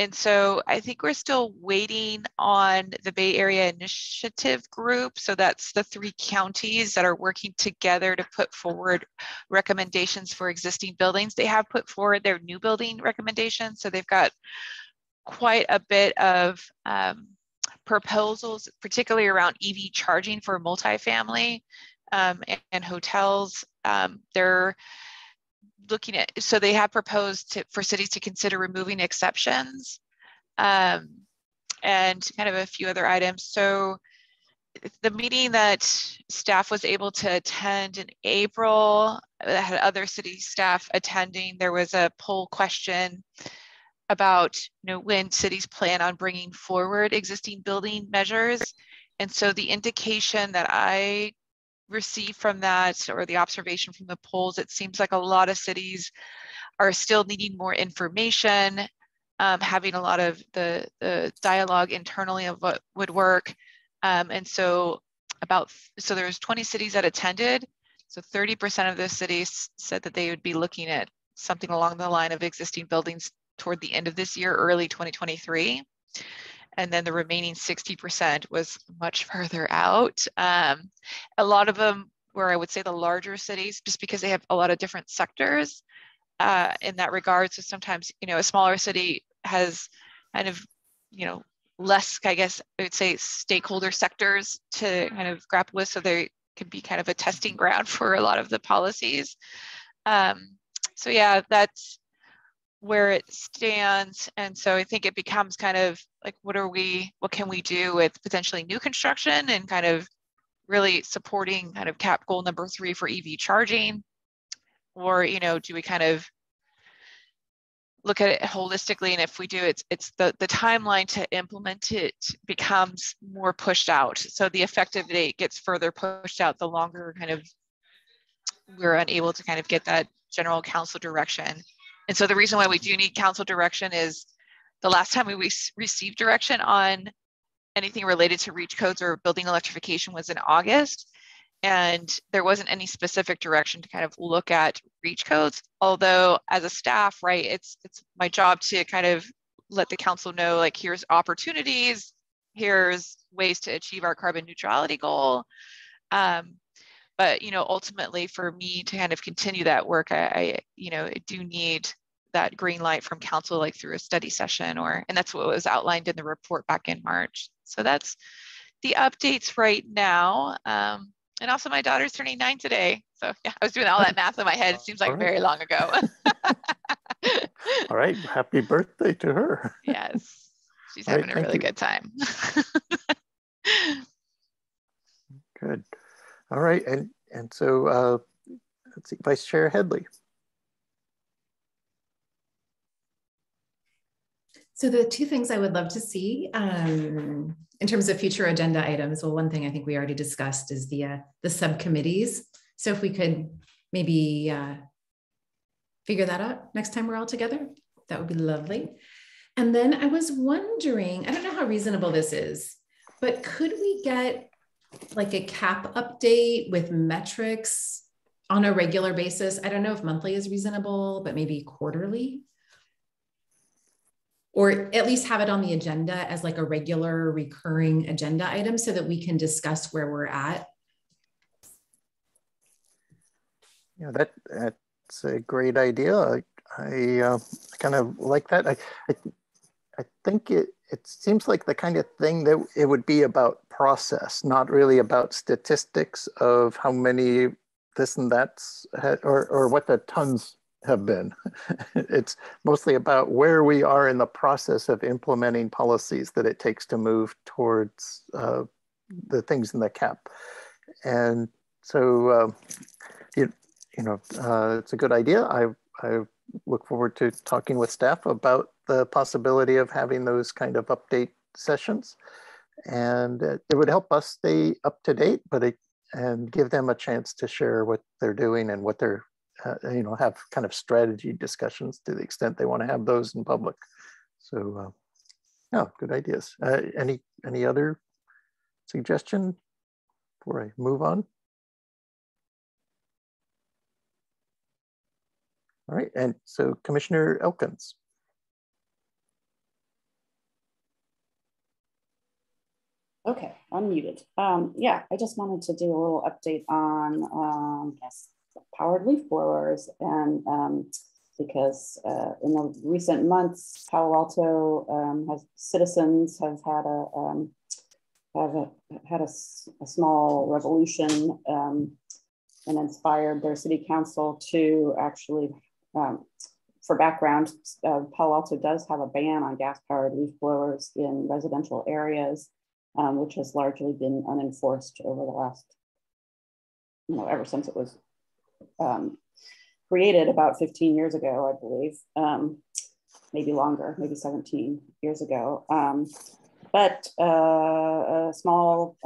Speaker 1: And so I think we're still waiting on the Bay Area Initiative Group. So that's the 3 counties that are working together to put forward recommendations for existing buildings. They have put forward their new building recommendations. So they've got quite a bit of proposals, particularly around EV charging for multifamily and hotels. They're looking at, so they have proposed for cities to consider removing exceptions and kind of a few other items. So the meeting that staff was able to attend in April, that had other city staff attending, there was a poll question about when cities plan on bringing forward existing building measures. And so the indication that I received from that, or the observation from the polls, it seems like a lot of cities are still needing more information, having a lot of the dialogue internally of what would work. And so there's 20 cities that attended. So 30% of those cities said that they would be looking at something along the line of existing buildings toward the end of this year, early 2023. And then the remaining 60% was much further out. A lot of them were, I would say, the larger cities, just because they have a lot of different sectors in that regard. So sometimes, a smaller city has kind of, less, I guess I would say, stakeholder sectors to kind of grapple with. So they could be kind of a testing ground for a lot of the policies. So yeah, that's where it stands. And so I think it becomes kind of like, what can we do with potentially new construction and kind of really supporting kind of CAP goal number 3 for EV charging? Or, do we kind of look at it holistically? And if we do, it's the timeline to implement it becomes more pushed out. So the effective date gets further pushed out the longer kind of we're unable to kind of get that general council direction. And so the reason why we do need council direction is the last time we received direction on anything related to REACH codes or building electrification was in August. And there wasn't any specific direction to kind of look at REACH codes. Although as a staff, right, it's my job to kind of let the council know, like, here's opportunities, here's ways to achieve our carbon neutrality goal. But, ultimately for me to kind of continue that work, I do need that green light from council, like through a study session, and that's what was outlined in the report back in March. So that's the updates right now. And also my daughter's turning 9 today. So yeah, I was doing all that math in my head. It seems like very long ago.
Speaker 4: All right, happy birthday to her.
Speaker 1: Yes, she's having a really good time.
Speaker 4: Good. All right, and so let's see, Vice Chair Headley.
Speaker 2: So the 2 things I would love to see in terms of future agenda items, well, one thing I think we already discussed is the subcommittees. So if we could maybe figure that out next time we're all together, that would be lovely. And then I was wondering, I don't know how reasonable this is, but could we get like a CAP update with metrics on a regular basis? I don't know if monthly is reasonable, but maybe quarterly, or at least have it on the agenda as like a regular recurring agenda item so that we can discuss where we're at.
Speaker 4: Yeah, that's a great idea. I kind of like that. I think it seems like the kind of thing that it would be about process, not really about statistics of how many this and that's or what the tons have been. It's mostly about where we are in the process of implementing policies that it takes to move towards the things in the CAP. And so, it's a good idea. I look forward to talking with staff about the possibility of having those kind of update sessions. And it would help us stay up to date, and give them a chance to share what they're doing and what they're, have kind of strategy discussions to the extent they want to have those in public. So, yeah, good ideas. Any other suggestion before I move on? All right, and so Commissioner Elkins.
Speaker 5: Okay, unmuted. Yeah, I just wanted to do a little update on powered leaf blowers, and because in the recent months, Palo Alto citizens have had a small revolution and inspired their city council to actually, for background, Palo Alto does have a ban on gas-powered leaf blowers in residential areas, which has largely been unenforced over the last, ever since it was created about 15 years ago, I believe, maybe longer, maybe 17 years ago. But a small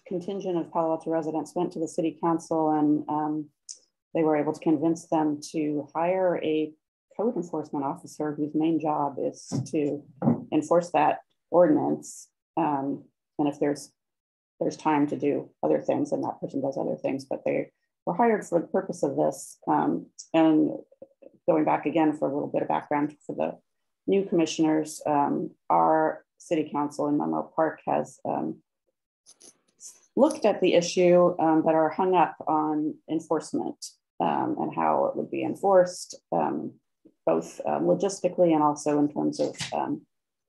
Speaker 5: contingent of Palo Alto residents went to the city council, and they were able to convince them to hire a code enforcement officer whose main job is to enforce that ordinance. And if there's time to do other things, and that person does other things, but they were hired for the purpose of this. And going back again for a little bit of background for the new commissioners, our city council in Menlo Park has looked at the issue, but are hung up on enforcement and how it would be enforced, both logistically and also in terms of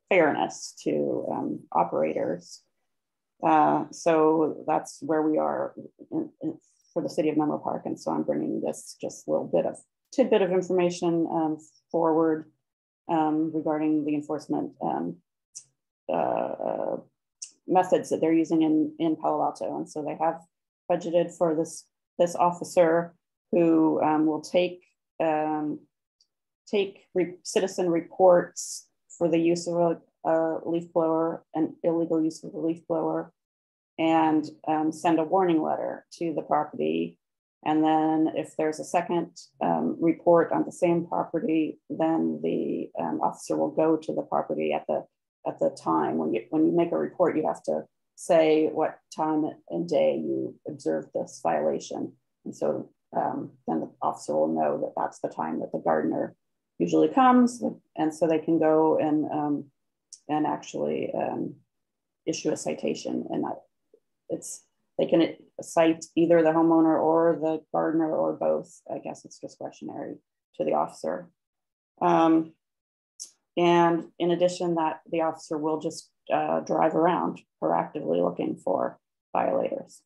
Speaker 5: fairness to operators. So that's where we are for the city of Menlo Park. And so I'm bringing this just a little bit of tidbit of information forward regarding the enforcement methods that they're using in Palo Alto. And so they have budgeted for this officer who will take citizen reports for the use of a leaf blower and illegal use of a leaf blower, and send a warning letter to the property. And then if there's a second report on the same property, then the officer will go to the property at the time. When you make a report, you have to say what time and day you observed this violation. And so then the officer will know that that's the time that the gardener usually comes, and so they can go and actually issue a citation. And they can cite either the homeowner or the gardener or both. I guess it's discretionary to the officer. And in addition, that the officer will just drive around proactively looking for violators.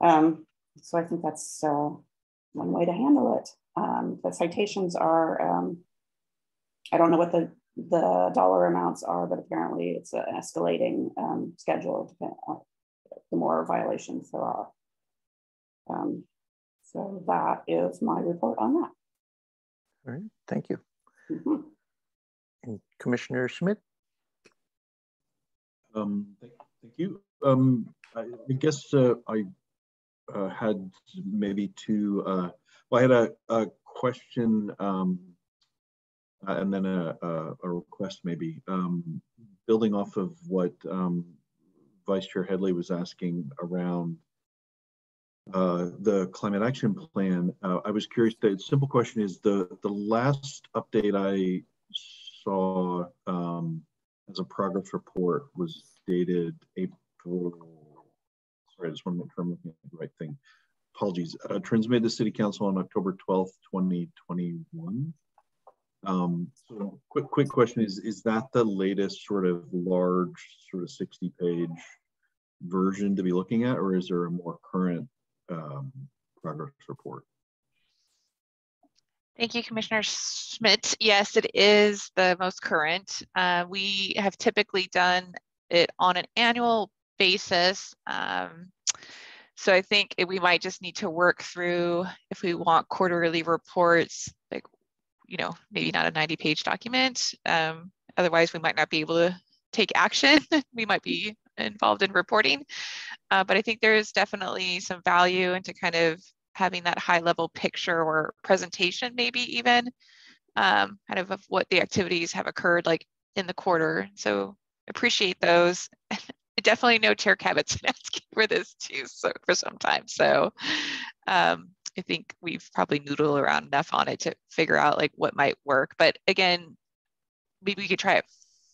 Speaker 5: So I think that's one way to handle it. The citations are, I don't know what the dollar amounts are, but apparently it's an escalating schedule the more violations there are. So that is my report on that.
Speaker 4: All right, thank you.
Speaker 5: Mm-hmm.
Speaker 4: And Commissioner Schmidt.
Speaker 6: Thank you. I guess I had maybe two. Well, I had a question and then a request, maybe building off of what Vice Chair Headley was asking around the climate action plan. I was curious. The simple question is the last update I saw as a progress report was dated April. Sorry, I just want to make sure I'm looking at the right thing. Apologies. Transmitted to City Council on October 12th, 2021. So quick question is that the latest sort of large sort of 60-page version to be looking at, or is there a more current progress report?
Speaker 1: Thank you, Commissioner Schmidt. Yes, it is the most current. We have typically done it on an annual basis. So I think we might just need to work through, if we want quarterly reports, like, you know, maybe not a 90-page document. Otherwise, we might not be able to take action. We might be involved in reporting. But I think there is definitely some value into kind of having that high-level picture or presentation, maybe even kind of what the activities have occurred like in the quarter. So appreciate those. I definitely know Chair Cabot's been asking for this too, so for some time. So I think we've probably noodled around enough on it to figure out like what might work. But again, maybe we could try it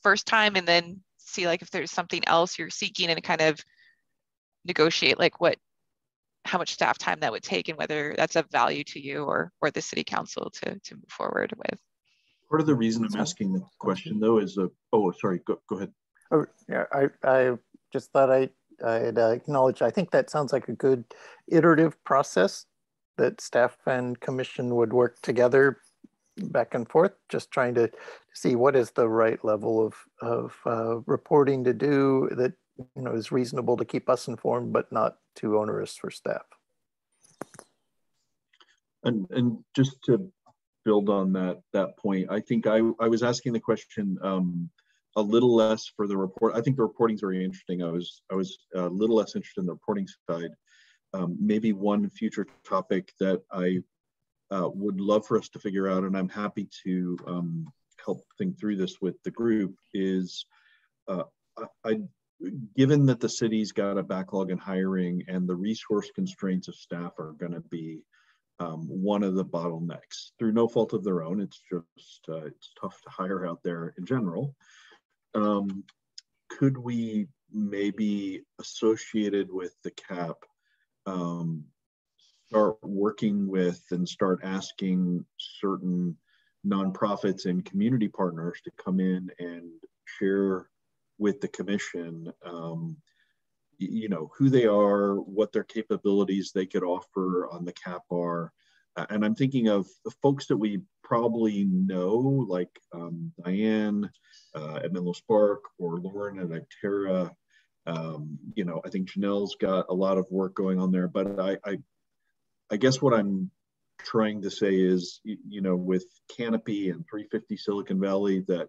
Speaker 1: first time and then see like if there's something else you're seeking and kind of negotiate like how much staff time that would take and whether that's of value to you or the city council to move forward with.
Speaker 6: Part of the reason I'm asking the question though is sorry, go ahead.
Speaker 4: Oh, yeah, I just thought I'd acknowledge, I think that sounds like a good iterative process that staff and commission would work together back and forth, just trying to see what is the right level of reporting to do that, you know, is reasonable to keep us informed, but not too onerous for staff.
Speaker 6: And just to build on that point, I think I was asking the question a little less for the report. I think the reporting is very interesting. I was a little less interested in the reporting side. Maybe one future topic that I would love for us to figure out, and I'm happy to help think through this with the group, is given that the city's got a backlog in hiring and the resource constraints of staff are going to be one of the bottlenecks through no fault of their own. It's just it's tough to hire out there in general. Could we maybe, associated with the CAP, start working with and start asking certain nonprofits and community partners to come in and share with the commission, you know, who they are, what their capabilities they could offer on the CAP are. And I'm thinking of the folks that we probably know, like Diane at Menlo Spark, or Lauren at Iptera. You know, I think Janelle's got a lot of work going on there, but I guess what I'm trying to say is, you know, with Canopy and 350 Silicon Valley that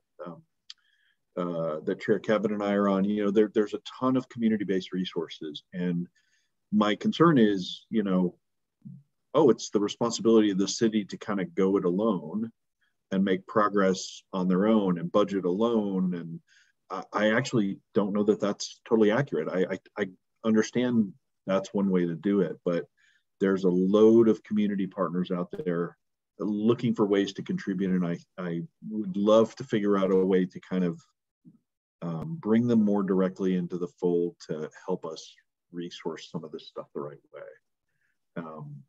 Speaker 6: Chair Cabot and I are on, you know, there's a ton of community-based resources. And my concern is, you know, it's the responsibility of the city to kind of go it alone and make progress on their own and budget alone. And I actually don't know that that's totally accurate. I understand that's one way to do it, but there's a load of community partners out there looking for ways to contribute. And I would love to figure out a way to kind of bring them more directly into the fold to help us resource some of this stuff the right way.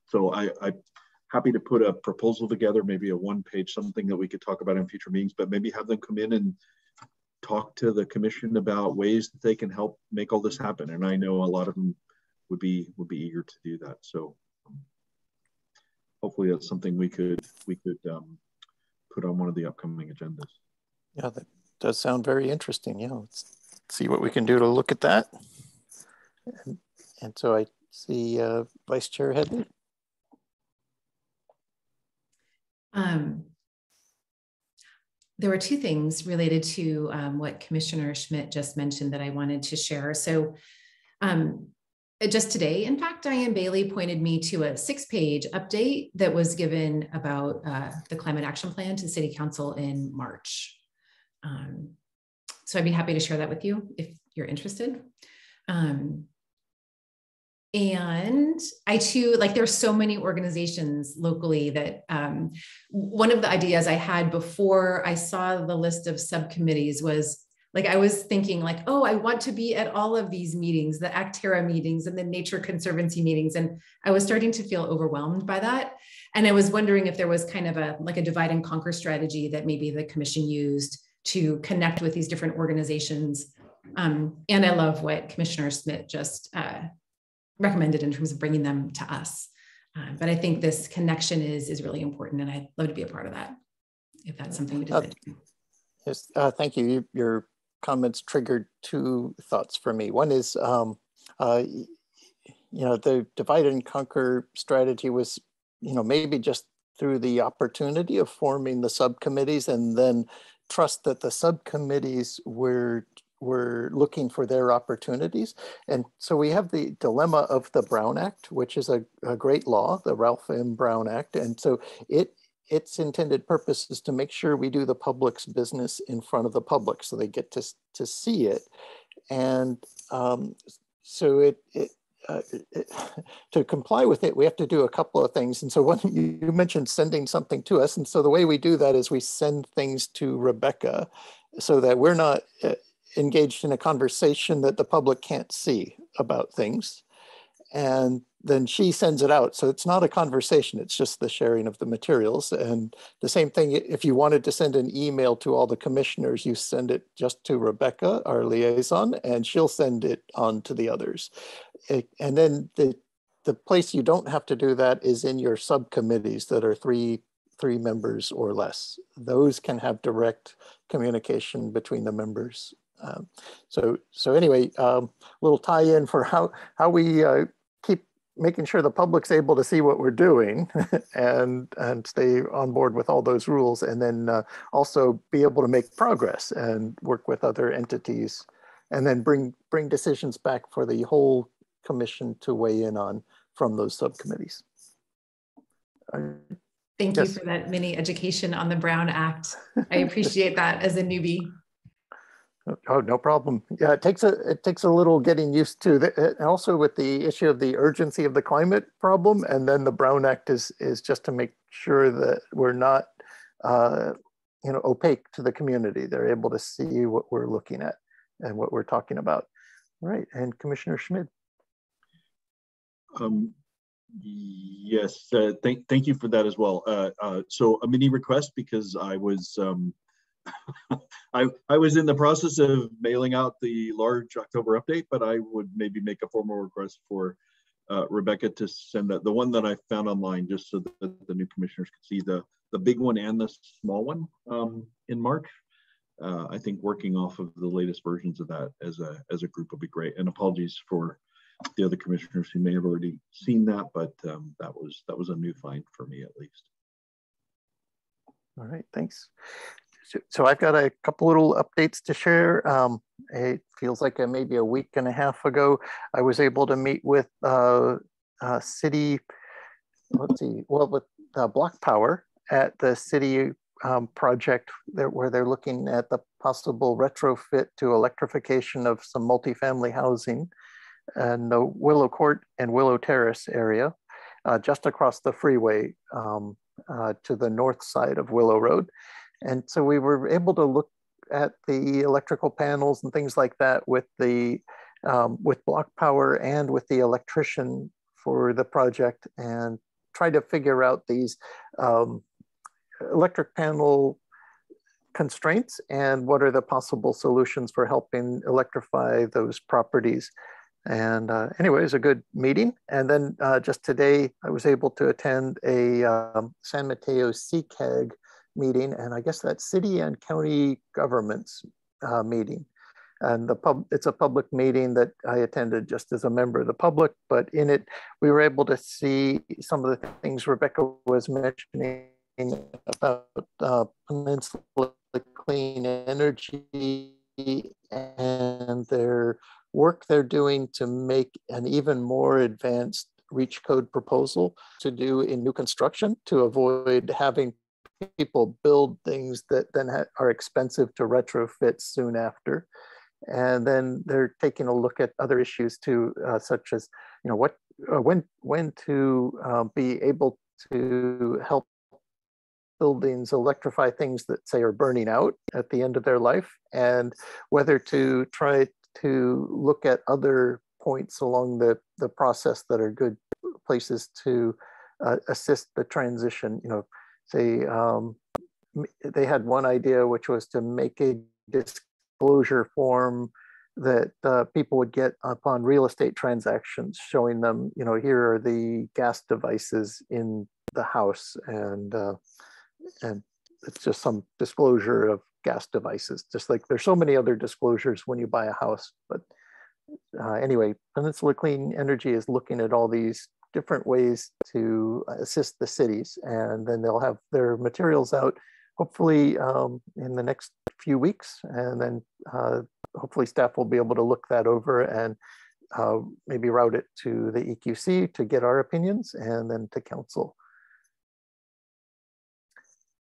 Speaker 6: So I'm happy to put a proposal together, maybe a one-page something that we could talk about in future meetings, but maybe have them come in and talk to the commission about ways that they can help make all this happen. And I know a lot of them would be eager to do that. So hopefully that's something we could put on one of the upcoming agendas.
Speaker 4: Yeah, that does sound very interesting. Yeah, let's see what we can do to look at that. And so I see Vice Chair Headley.
Speaker 2: There were two things related to what Commissioner Schmidt just mentioned that I wanted to share. So just today, in fact, Diane Bailey pointed me to a 6-page update that was given about the Climate Action Plan to City Council in March. So I'd be happy to share that with you if you're interested. And I too, like, there's so many organizations locally that one of the ideas I had before I saw the list of subcommittees was, like, I was thinking like, oh, I want to be at all of these meetings, the Actera meetings and the Nature Conservancy meetings. And I was starting to feel overwhelmed by that. And I was wondering if there was kind of a divide and conquer strategy that maybe the commission used to connect with these different organizations. And I love what Commissioner Schmidt just recommended in terms of bringing them to us. But I think this connection is really important, and I'd love to be a part of that, if that's something we decide to do.
Speaker 4: Yes, thank you. Your comments triggered two thoughts for me. One is, the divide and conquer strategy was, maybe just through the opportunity of forming the subcommittees and then trust that the subcommittees were looking for their opportunities. And so we have the dilemma of the Brown Act, which is a great law, the Ralph M. Brown Act. And so its intended purpose is to make sure we do the public's business in front of the public so they get to see it. And so to comply with it, we have to do a couple of things. And so one, you mentioned sending something to us. And so the way we do that is we send things to Rebecca so that we're not engaged in a conversation that the public can't see about things. And then she sends it out. So it's not a conversation, it's just the sharing of the materials. And the same thing, if you wanted to send an email to all the commissioners, you send it just to Rebecca, our liaison, and she'll send it on to the others. And then the place you don't have to do that is in your subcommittees that are three members or less. Those can have direct communication between the members. So anyway, little tie-in for how we keep making sure the public's able to see what we're doing and stay on board with all those rules, and then also be able to make progress and work with other entities, and then bring decisions back for the whole commission to weigh in on from those subcommittees.
Speaker 2: Thank you for that mini education on the Brown Act. I appreciate that as a newbie.
Speaker 4: Oh, no problem. Yeah, it takes a little getting used to that. And also with the issue of the urgency of the climate problem, and then the Brown Act is just to make sure that we're not, opaque to the community. They're able to see what we're looking at and what we're talking about. All right, and Commissioner Schmid.
Speaker 6: Yes, thank you for that as well. So a mini request, because I was I was in the process of mailing out the large October update, but I would maybe make a formal request for Rebecca to send the one that I found online, just so that the new commissioners could see the big one and the small one in March. I think working off of the latest versions of that as a group would be great. And apologies for the other commissioners who may have already seen that, but that was a new find for me, at least.
Speaker 4: All right, thanks. So I've got a couple little updates to share. It feels like maybe a week and a half ago, I was able to meet with city, with Block Power at the city project where they're looking at the possible retrofit to electrification of some multifamily housing in the Willow Court and Willow Terrace area, just across the freeway to the north side of Willow Road. And so we were able to look at the electrical panels and things like that with the with Block Power and with the electrician for the project, and try to figure out these electric panel constraints and what are the possible solutions for helping electrify those properties. And anyway, it was a good meeting. And then just today, I was able to attend a San Mateo CCAG meeting, and I guess that's city and county governments meeting. And it's a public meeting that I attended just as a member of the public, but in it, we were able to see some of the things Rebecca was mentioning about Peninsula Clean Energy and their work they're doing to make an even more advanced reach code proposal to do in new construction to avoid having people build things that then are expensive to retrofit soon after. And then they're taking a look at other issues too, such as, when to be able to help buildings electrify things that say are burning out at the end of their life, and whether to try to look at other points along the process that are good places to assist the transition. Say they had one idea, which was to make a disclosure form that people would get upon real estate transactions, showing them, here are the gas devices in the house, and it's just some disclosure of gas devices, just like there's so many other disclosures when you buy a house, but anyway, Peninsula Clean Energy is looking at all these different ways to assist the cities, and then they'll have their materials out hopefully in the next few weeks, and then hopefully staff will be able to look that over and maybe route it to the EQC to get our opinions, and then to council.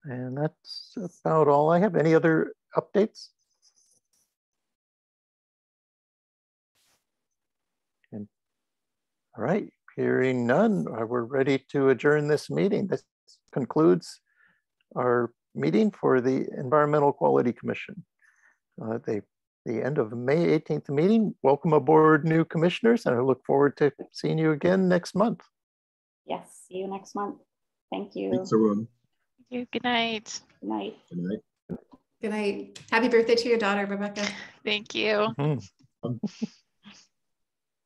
Speaker 4: And that's about all I have. Any other updates? And, all right, hearing none, we're ready to adjourn this meeting. This concludes our meeting for the Environmental Quality Commission. The end of May 18th meeting. Welcome aboard, new commissioners, and I look forward to seeing you again next month.
Speaker 5: Yes, see you next month. Thank you.
Speaker 6: Thanks, everyone.
Speaker 1: Thank you. Good night.
Speaker 5: Good night.
Speaker 6: Good night.
Speaker 2: Good night. Happy birthday to your daughter, Rebecca.
Speaker 1: Thank you.
Speaker 4: Mm.